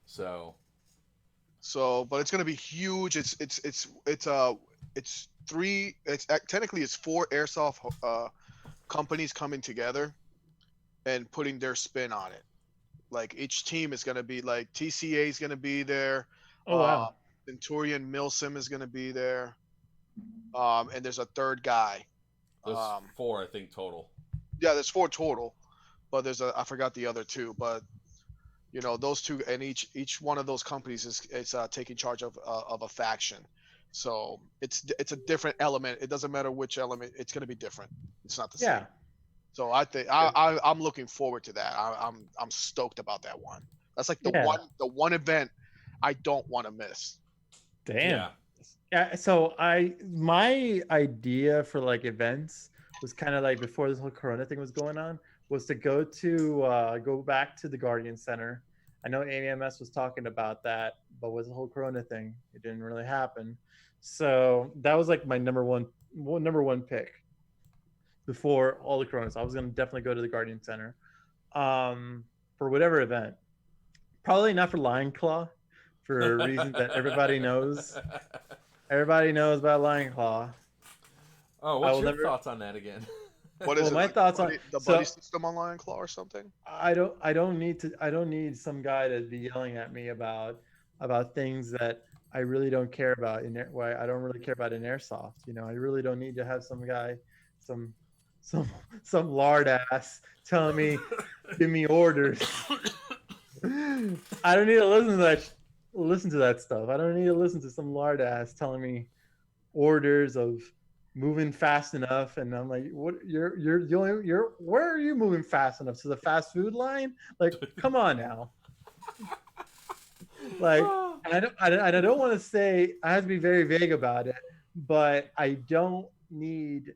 So So, but it's gonna be huge. It's three. It's technically it's four airsoft companies coming together and putting their spin on it. Like each team is gonna be like TCA is gonna be there. Oh Uh, wow. Centurion Milsim is gonna be there. And there's a third guy. there's Um, 4 I think total. yeah, there's four total, but I forgot the other two. But those two, and each one of those companies is taking charge of a faction. So it's a different element. It doesn't matter which element. It's gonna be different. It's not the Yeah. same. So I think I'm looking forward to that. I'm stoked about that one. That's like Yeah. the one event I don't want to miss. Damn. Yeah. Yeah. So my idea for like events was kind of like before this whole Corona thing was going on was to go back to the Guardian Center. I know AMS was talking about that, but with the whole Corona thing, it didn't really happen. So that was like my number one pick before all the Coronas. I was gonna definitely go to the Guardian Center, for whatever event. Probably not for Lion Claw, for reasons that everybody knows. Everybody knows about Lion Claw. Oh, I what's will your never. thoughts on that again? What is Well, it my like thoughts on the buddy so system on Lion Claw or something? I don't need some guy to be yelling at me about things that I really don't care about why I don't really care about in airsoft. I really don't need to have some guy, some some some lard ass telling me, give me orders. I don't need to listen to that stuff. I don't need to listen to some lard ass telling me orders of moving fast enough, and I'm like, what? You're the only where are you moving fast enough to the fast food line? Like, come on now. Like, and I don't want to say, I have to be very vague about it, but I Somebody don't need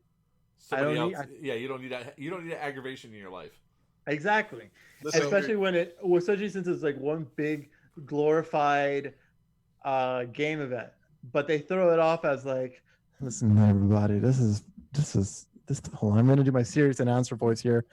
else. Yeah, you don't need that. You don't need that aggravation in your life. exactly, Listen, especially since it's like one big glorified game event, but they throw it off as like, listen, everybody, this. Hold on, I'm going to do my serious announcer voice here.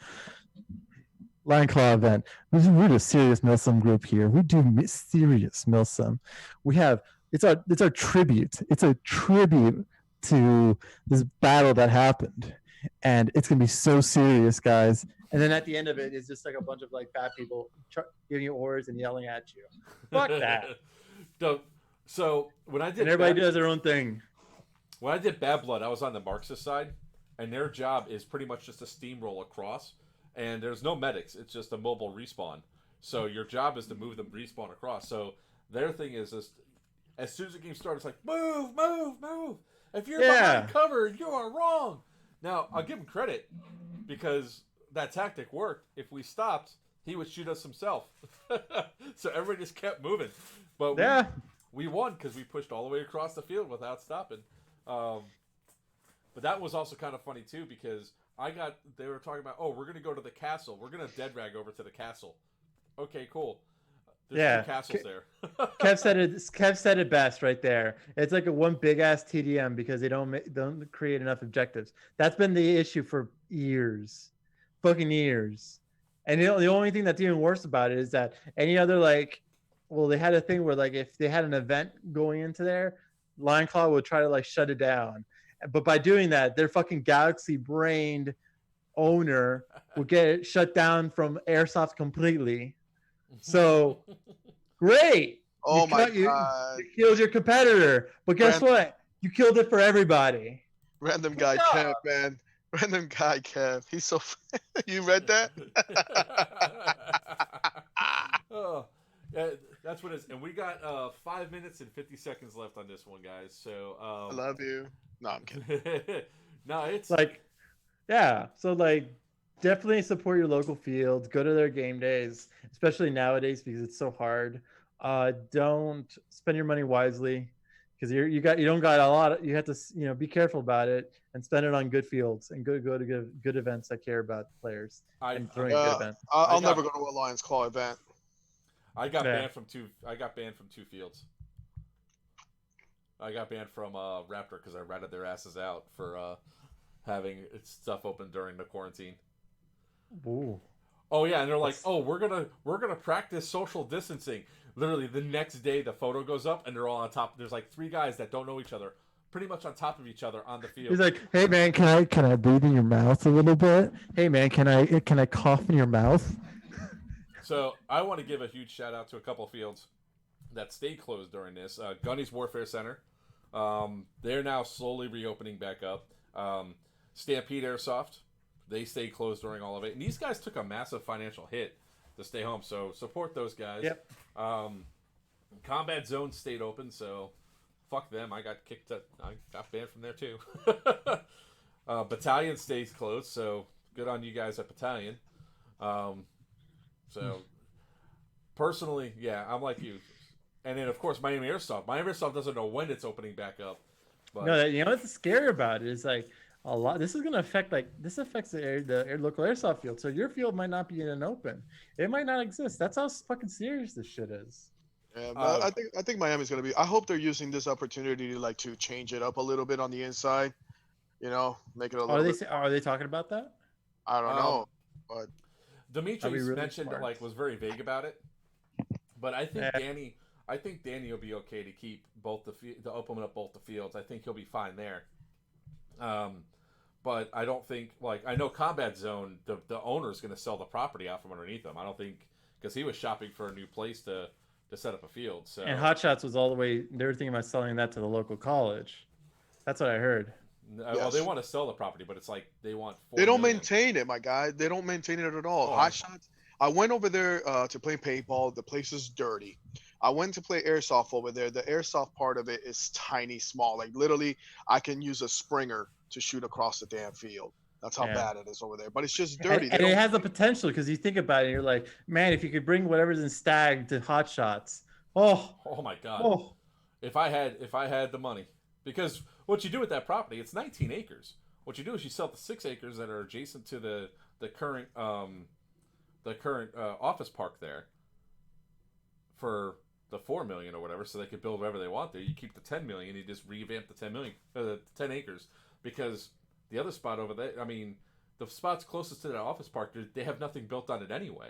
Lion Claw event. We're the serious Milsim group here. We do serious Milsim. We have it's our tribute. It's a tribute to this battle that happened, and it's gonna be so serious, guys. And then at the end of it, it's just like a bunch of like fat people giving you orders and yelling at you. Fuck that. So when I did, And everybody does their own thing. When I did Bad Blood, I was on the Marxist side, and their job is pretty much just to steamroll across. And there's no medics; it's just a mobile respawn. So your job is to move them respawn across. So their thing is just, as soon as the game starts, it's like move, move, move. If you're behind cover, you are wrong. Now I'll give him credit because that tactic worked. If we stopped, he would shoot us himself. So everybody just kept moving. But we won because we pushed all the way across the field without stopping. But that was also kind of funny too because they were talking about, we're going to go to the castle. We're going to dead rag over to the castle. Okay, cool. There's 2 castles there. Kev said it best right there. It's like a one big ass TDM because they don't create enough objectives. That's been the issue for years, fucking years. And the only thing that's even worse about it is that any other they had a thing where like if they had an event going into there, Lion Claw would try to like shut it down. But by doing that, their fucking galaxy brained owner would get it shut down from airsoft completely. So great. Oh my god. You killed your competitor. But guess what? You killed it for everybody. Random guy Kev, man. Random guy Kev. He's so you read that? Oh, yeah, that's what it is. And we got 5 minutes and 50 seconds left on this one, guys. So I love you. No, I'm kidding. No, it's like, yeah. So like, definitely support your local fields. Go to their game days, especially nowadays because it's so hard. Don't spend your money wisely because you don't got a lot. You have to be careful about it and spend it on good fields and go to good events that care about players and throwing a good event. I'll never go to a Lions Claw event. I got banned from two. I got banned from 2 fields. I got banned from Raptor because I ratted their asses out for having stuff open during the quarantine. Ooh. Oh yeah, and they're like, "Oh, we're gonna practice social distancing." Literally, the next day, the photo goes up, and they're all on top. There's like 3 guys that don't know each other, pretty much on top of each other on the field. He's like, "Hey man, can I breathe in your mouth a little bit? Hey man, can I cough in your mouth?" So I want to give a huge shout out to a couple of fields that stayed closed during this. Gunny's Warfare Center, they're now slowly reopening back up. Stampede Airsoft, they stayed closed during all of it, and these guys took a massive financial hit to stay home. So support those guys. Yep. Combat Zone stayed open, so fuck them. I got kicked. I got banned from there too. Battalion stays closed, so good on you guys at Battalion. So personally, yeah, I'm like you. And then of course Miami Airsoft. Miami Airsoft doesn't know when it's opening back up. But... No, you know what's scary about it is like a lot. This is gonna affect this affects the local airsoft field. So your field might not be in an open. It might not exist. That's how fucking serious this shit is. Yeah, but I think Miami's gonna be. I hope they're using this opportunity to change it up a little bit on the inside. You know, make it a little. Are they talking about that? I don't know, but Dimitri really mentioned was very vague about it. But I think Danny will be okay to keep to open up both the fields. I think he'll be fine there. But I don't think I know Combat Zone. The owner is going to sell the property out from underneath him. I don't think because he was shopping for a new place to set up a field. So and Hot Shots was all the way. They were thinking about selling that to the local college. That's what I heard. Yes. Well, they want to sell the property, but it's like they want. They don't maintain it, my guy. They don't maintain it at all. Oh. Hot Shots. I went over there to play paintball. The place is dirty. I went to play airsoft over there. The airsoft part of it is tiny, small. Like literally, I can use a Springer to shoot across the damn field. That's how bad it is over there. But it's just dirty. And it has the potential because you think about it, you're like, man, if you could bring whatever's in Stag to Hot Shots. Oh my God. Oh. If I had the money, because what you do with that property, it's 19 acres. What you do is you sell the 6 acres that are adjacent to the current office park there for the $4 million or whatever, so they could build whatever they want there. You keep the $10 million, you just revamp the 10 million, the 10 acres, because the other spot over there, I mean, the spots closest to that office park, they have nothing built on it anyway.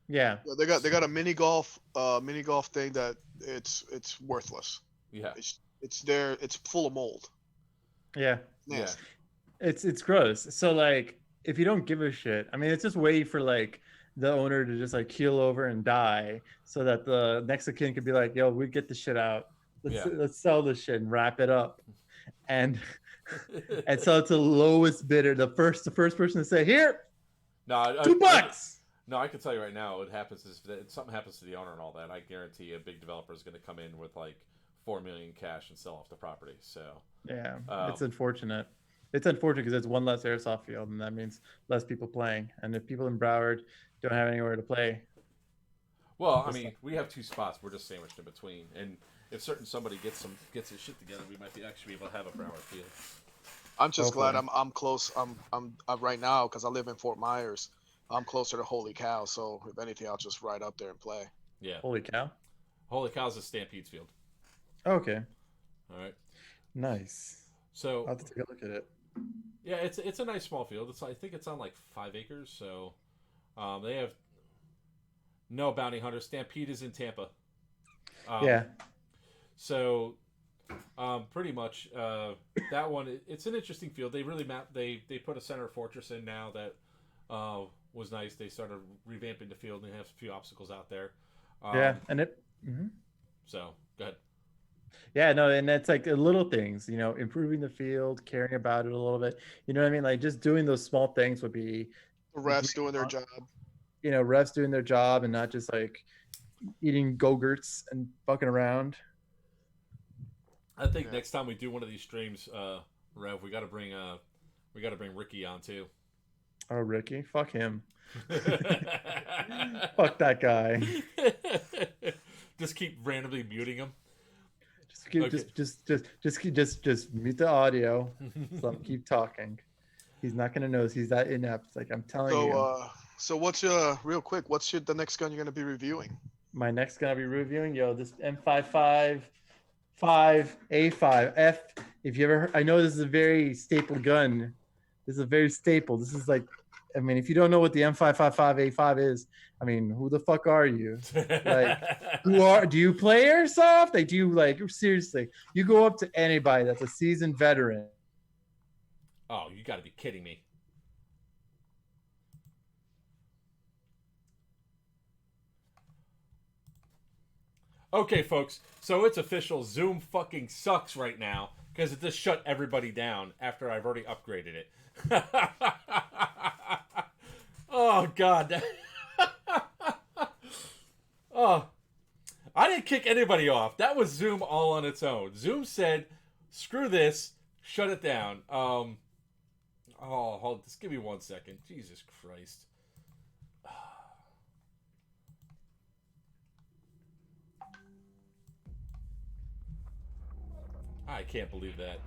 Yeah, they got a mini golf thing that it's worthless. Yeah, it's there. It's full of mold. Yeah, nasty. It's gross. So like, if you don't give a shit, I mean, it's just waiting for like the owner to just like keel over and die, so that the next of kin could be like, "Yo, we get the shit out. Let's sell this shit and wrap it up," and sell it to the lowest bidder, the first person to say, "Here, $2." No, I can tell you right now, what happens is if something happens to the owner and all that, I guarantee a big developer is going to come in with like $4 million cash and sell off the property. So yeah, it's unfortunate. It's unfortunate because it's one less airsoft field, and that means less people playing. And if people in Broward don't have anywhere to play, well, I mean, we have 2 spots. We're just sandwiched in between. And if somebody gets his shit together, we might actually be able to have a Broward field. I'm just glad I'm close. I'm right now because I live in Fort Myers. I'm closer to Holy Cow, so if anything, I'll just ride up there and play. Yeah. Holy Cow. Holy Cow's a Stampede's field. Okay. All right. Nice. So I'll have to take a look at it. Yeah, it's a nice small field. I think it's on like 5 acres. So they have no bounty hunters. Stampede is in Tampa. Yeah. So pretty much that one. It's an interesting field. They really They put a center fortress in now that was nice. They started revamping the field and they have a few obstacles out there. Yeah, and it. Mm-hmm. So go ahead. Yeah, no, and that's like little things, improving the field, caring about it a little bit. You know what I mean? Like just doing those small things would be. The refs doing their job. Refs doing their job and not just like eating Go-Gurts and fucking around. I think next time we do one of these streams, Rev, we got to bring Ricky on too. Oh, Ricky, fuck him. Fuck that guy. Just keep randomly muting him. Just mute the audio. So keep talking. He's not gonna know. He's that inept. Like I'm telling you. So what's real quick? What's the next gun you're gonna be reviewing? my next gun I'll be reviewing, this M555A5F. If you ever, I know this is a very staple gun. This is a very staple. This is like, I mean, if you don't know what the M555A5 is, I mean, who the fuck are you? Like, do you play airsoft? Like, do you like seriously? You go up to anybody that's a seasoned veteran. Oh, you got to be kidding me. Okay, folks, so it's official. Zoom fucking sucks right now because it just shut everybody down after I've already upgraded it. Oh, God. Oh, I didn't kick anybody off. That was Zoom all on its own. Zoom said, screw this, shut it down. Hold, just give me 1 second. Jesus Christ. I can't believe that.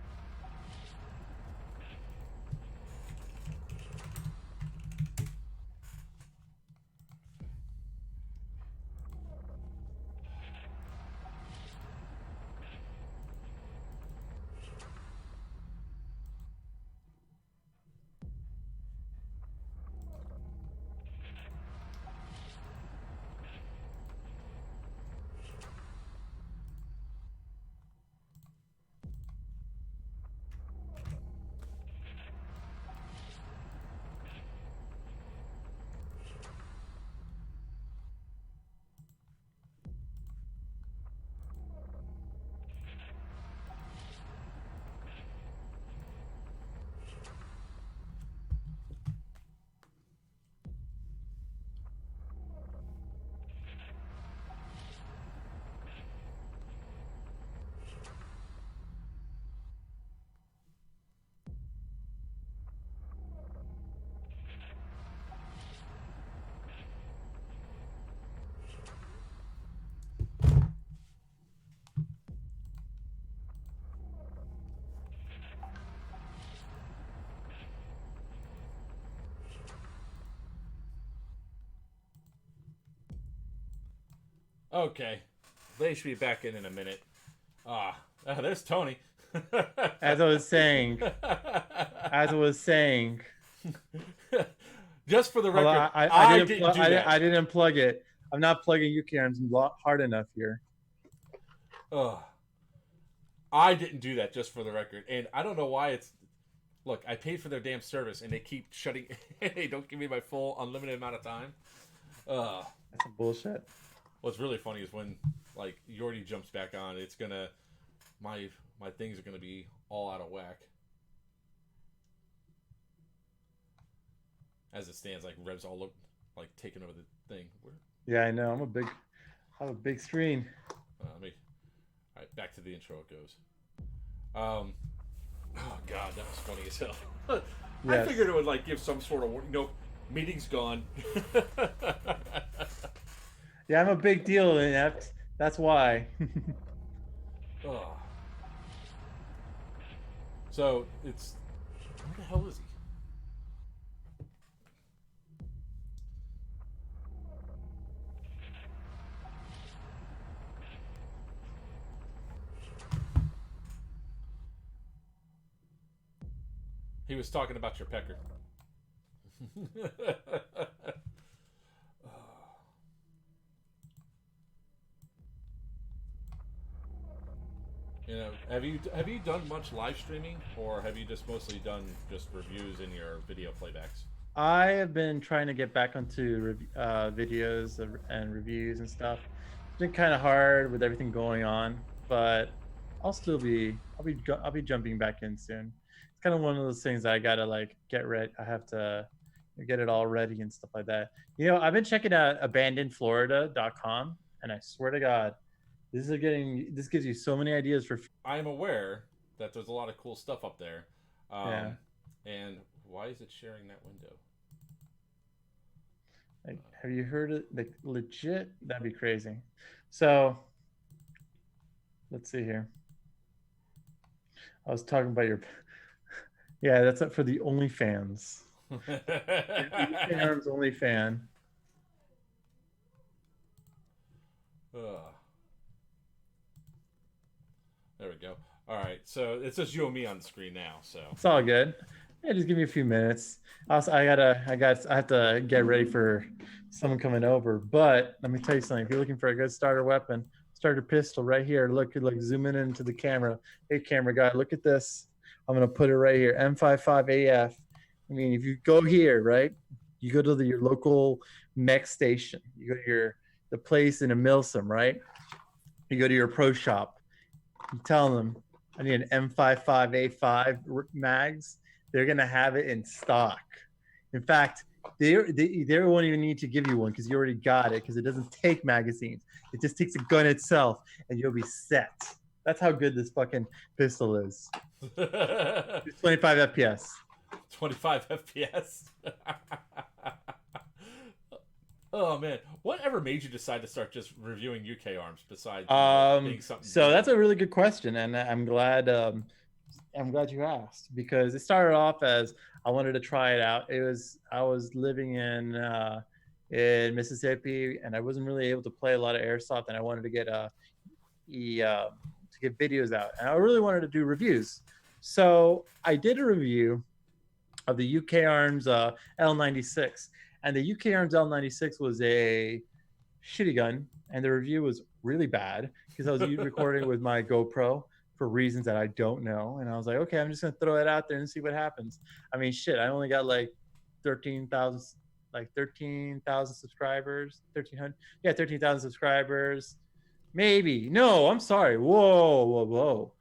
Okay. They should be back in a minute. There's Tony. As I was saying, just for the well, record, I didn't plug it. I'm not plugging Yuki arms hard enough here. I didn't do that, just for the record, and I don't know why it's. Look, I paid for their damn service, and they keep shutting. They don't give me my full unlimited amount of time. That's some bullshit. What's really funny is when like Yordi jumps back on, it's gonna my things are gonna be all out of whack. As it stands, like Rev's all look like taking over the thing. Yeah, I know. I have a big screen. All right, back to the intro it goes. Oh God, that was funny as hell. Yes. I figured it would like give some sort of meeting's gone. Yeah, I'm a big deal, Inept. That's why. Oh. So it's where the hell is he? He was talking about your pecker. You know, have you done much live streaming, or have you just mostly done just reviews in your video playbacks? I have been trying to get back onto videos and reviews and stuff. It's been kind of hard with everything going on, but I'll be jumping back in soon. It's kind of one of those things that I gotta like get ready. I have to get it all ready and stuff like that. You know, I've been checking out abandonedflorida.com, and I swear to God, this gives you so many ideas for. I'm aware that there's a lot of cool stuff up there. Yeah. And why is it sharing that window? Like, have you heard it? Like, legit, that'd be crazy. So, let's see here. I was talking about your. Yeah, that's up for the OnlyFans. OnlyFans OnlyFan. There we go. All right, so it's just you and me on the screen now. So It's all good. Yeah, just give me a few minutes. Also, I have to get ready for someone coming over. But let me tell you something. If you're looking for a good starter weapon, starter pistol right here. Look, zooming into the camera. Hey, camera guy, look at this. I'm gonna put it right here. M55AF. I mean, if you go here, right, you go to your local mech station. You go to the place in a Milsom, right? You go to your pro shop. You tell them I need an M55A5 mags. They're gonna have it in stock. In fact, they won't even need to give you one because you already got it because it doesn't take magazines. It just takes a gun itself and you'll be set. That's how good this fucking pistol is. It's 25 FPS. 25 FPS. Oh man, whatever made you decide to start just reviewing UK arms besides being something? So that's a really good question, and I'm glad you asked because it started off as I wanted to try it out. I was living in Mississippi, and I wasn't really able to play a lot of airsoft, and I wanted to get videos out, and I really wanted to do reviews. So I did a review of the UK Arms L96. And the UK Arms L96 was a shitty gun, and the review was really bad because I was recording with my GoPro for reasons that I don't know. And I was like, okay, I'm just gonna throw it out there and see what happens. I mean, shit, I only got like 13,000 subscribers, 1,300. Yeah, 13,000 subscribers. Maybe. No, I'm sorry. Whoa.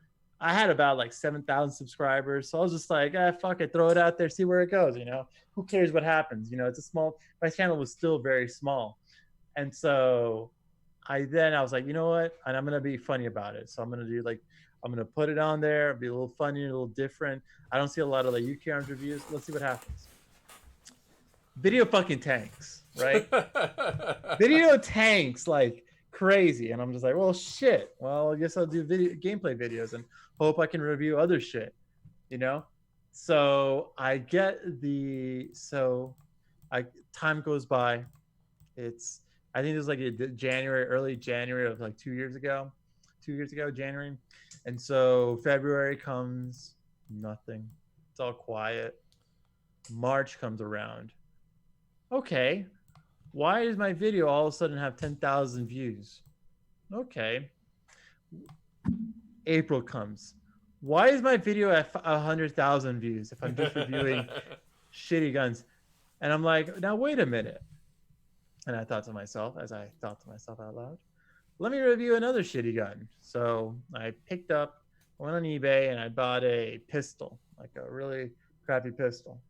I had about like 7,000 subscribers. So I was just like, fuck it, throw it out there, see where it goes, Who cares what happens? My channel was still very small. And so I was like, you know what? And I'm going to be funny about it. So I'm going to put it on there, be a little funny, a little different. I don't see a lot of like UK Arms reviews. Let's see what happens. Video fucking tanks, right? Video tanks like crazy. And I'm just like, well, shit. Well, I guess I'll do gameplay videos and hope I can review other shit, So time goes by. I think it was like early January of like 2 years ago, January. And so February comes, nothing. It's all quiet. March comes around. Okay. Why does my video all of a sudden have 10,000 views? Okay. April comes. Why is my video at 100,000 views if I'm just reviewing shitty guns? And I'm like, now wait a minute. And I thought to myself, as I thought to myself out loud, let me review another shitty gun. So I went on eBay and I bought a pistol, like a really crappy pistol.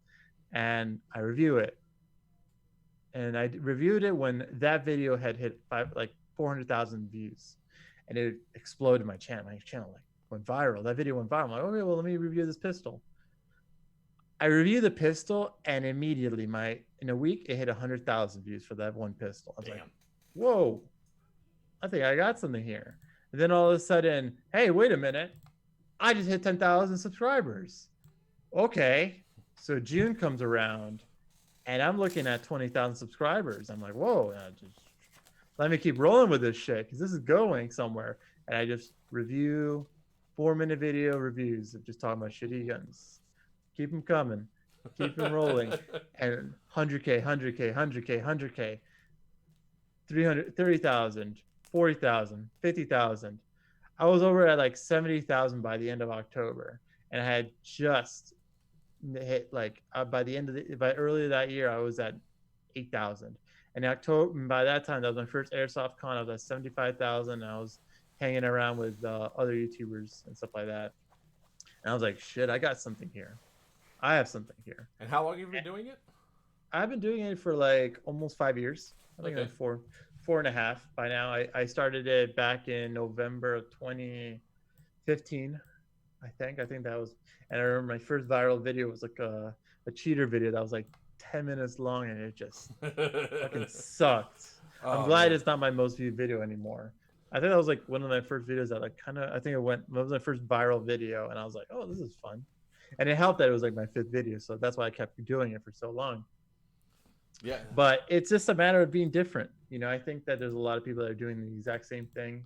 And I review it. And I reviewed it when that video had hit 400,000 views. And it exploded my channel. My channel went viral. That video went viral. I'm like, okay, well, let me review this pistol. I reviewed the pistol, and immediately, in a week, it hit 100,000 views for that one pistol. I was like, whoa, I think I got something here. And then all of a sudden, hey, wait a minute. I just hit 10,000 subscribers. Okay. So June comes around, and I'm looking at 20,000 subscribers. I'm like, whoa, let me keep rolling with this shit because this is going somewhere. And I just review 4-minute video reviews of just talking about shitty guns. Keep them coming. Keep them rolling. And 100K, 100K, 100K, 100K, 30,000, 40,000, 50,000. I was over at like 70,000 by the end of October. And I had just hit by earlier that year, I was at 8,000. And October, by that time, that was my first airsoft con. I was at 75,000. I was hanging around with other YouTubers and stuff like that. And I was like, shit, I got something here. I have something here. And how long have you been doing it? I've been doing it for like almost 5 years. I think like four and a half by now. I started it back in November of 2015. I think that was, and I remember my first viral video was like a cheater video that was like 10 minutes long, and it just fucking sucked. I'm glad it's not my most viewed video anymore. I think that was like one of my first videos that it was my first viral video, and I was like, oh, this is fun. And it helped that it was like my 5th video, so that's why I kept doing it for so long. Yeah. But it's just a matter of being different. I think that there's a lot of people that are doing the exact same thing,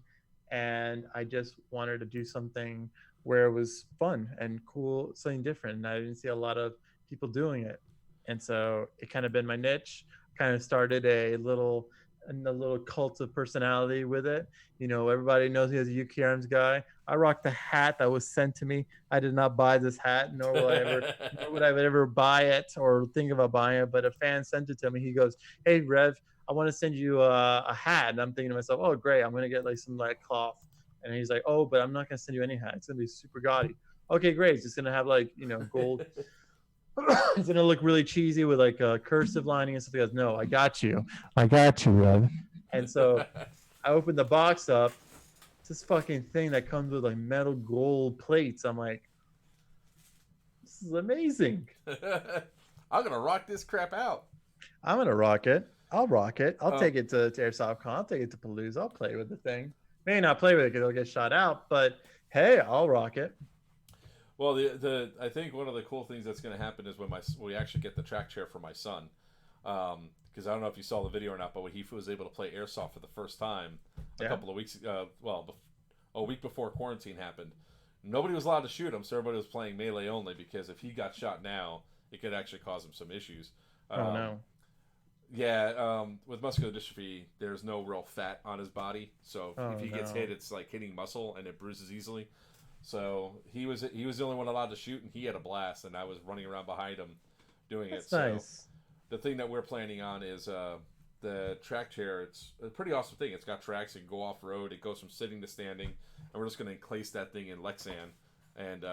and I just wanted to do something where it was fun and cool, something different. And I didn't see a lot of people doing it, and so it kind of been my niche. Kind of started a little cult of personality with it. Everybody knows me as a Yuki Arms guy. I rock the hat that was sent to me. I did not buy this hat, nor would I ever buy it or think about buying it. But a fan sent it to me. He goes, "Hey Rev, I want to send you a hat." And I'm thinking to myself, "Oh great, I'm gonna get like some like cloth." And he's like, "Oh, but I'm not gonna send you any hat. It's gonna be super gaudy." Okay, great. It's just gonna have like gold. It's gonna look really cheesy with like a cursive lining and stuff. He goes, "No, I got you, Rev." And so I opened the box up. It's this fucking thing that comes with like metal gold plates. I'm like, this is amazing. I'm gonna rock this crap out. I'm gonna rock it. I'll rock it. I'll take it to Airsoft Con. I'll take it to Palooza. I'll play with the thing. May not play with it because it'll get shot out, but hey, I'll rock it. Well, I think one of the cool things that's going to happen is when we actually get the track chair for my son, because I don't know if you saw the video or not, but when he was able to play airsoft for the first time a couple of weeks, a week before quarantine happened, nobody was allowed to shoot him, so everybody was playing melee only, because if he got shot now, it could actually cause him some issues. Oh no. Yeah, with muscular dystrophy, there's no real fat on his body, so if he gets hit, it's like hitting muscle and it bruises easily. So he was the only one allowed to shoot, and he had a blast, and I was running around behind him doing That's it. Nice. So the thing that we're planning on is the track chair. It's a pretty awesome thing. It's got tracks. It can go off road. It goes from sitting to standing, and we're just going to encase that thing in Lexan and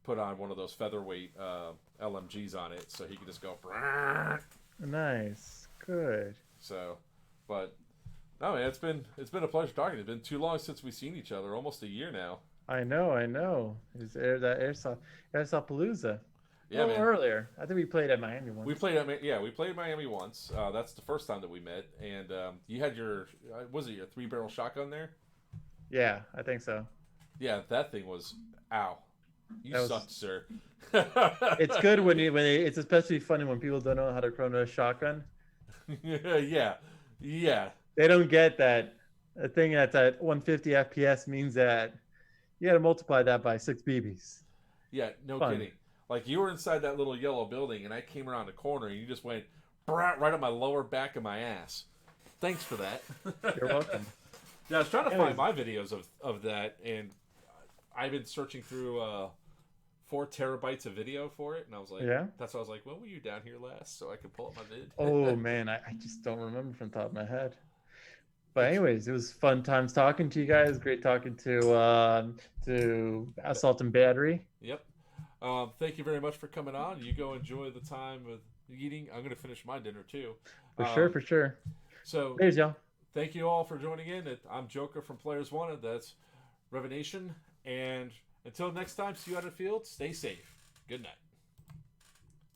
put on one of those featherweight LMGs on it, so he can just go. Nice, good. So, but no, man, it's been a pleasure talking. It's been too long since we've seen each other. Almost a year now. I know. It's that Airsoft Palooza. Yeah, man. Earlier. I think we played at Miami once. We played at Miami once. That's the first time that we met. And you had your was it your 3-barrel shotgun there? Yeah, I think so. Yeah, that thing was ow. You sucked, sir. It's good when it's especially funny when people don't know how to chrono a shotgun. Yeah. They don't get that a thing that's at 150 FPS means that you got to multiply that by 6 BBs. Yeah, no kidding. Like, you were inside that little yellow building, and I came around the corner, and you just went right on my lower back of my ass. Thanks for that. You're welcome. Yeah, I was trying to find my videos of that, and I've been searching through 4 terabytes of video for it, and I was like, yeah. That's why I was like, when were you down here last, so I could pull up my vid? Oh man, I just don't remember from the top of my head. But anyways, it was fun times talking to you guys. Great talking to Assault and Battery. Yep. Thank you very much for coming on. You go enjoy the time of eating. I'm going to finish my dinner too. For sure. So there's y'all. Thank you all for joining in. I'm Joker from Players Wanted. That's Reventian. And until next time, see you out in the field. Stay safe. Good night.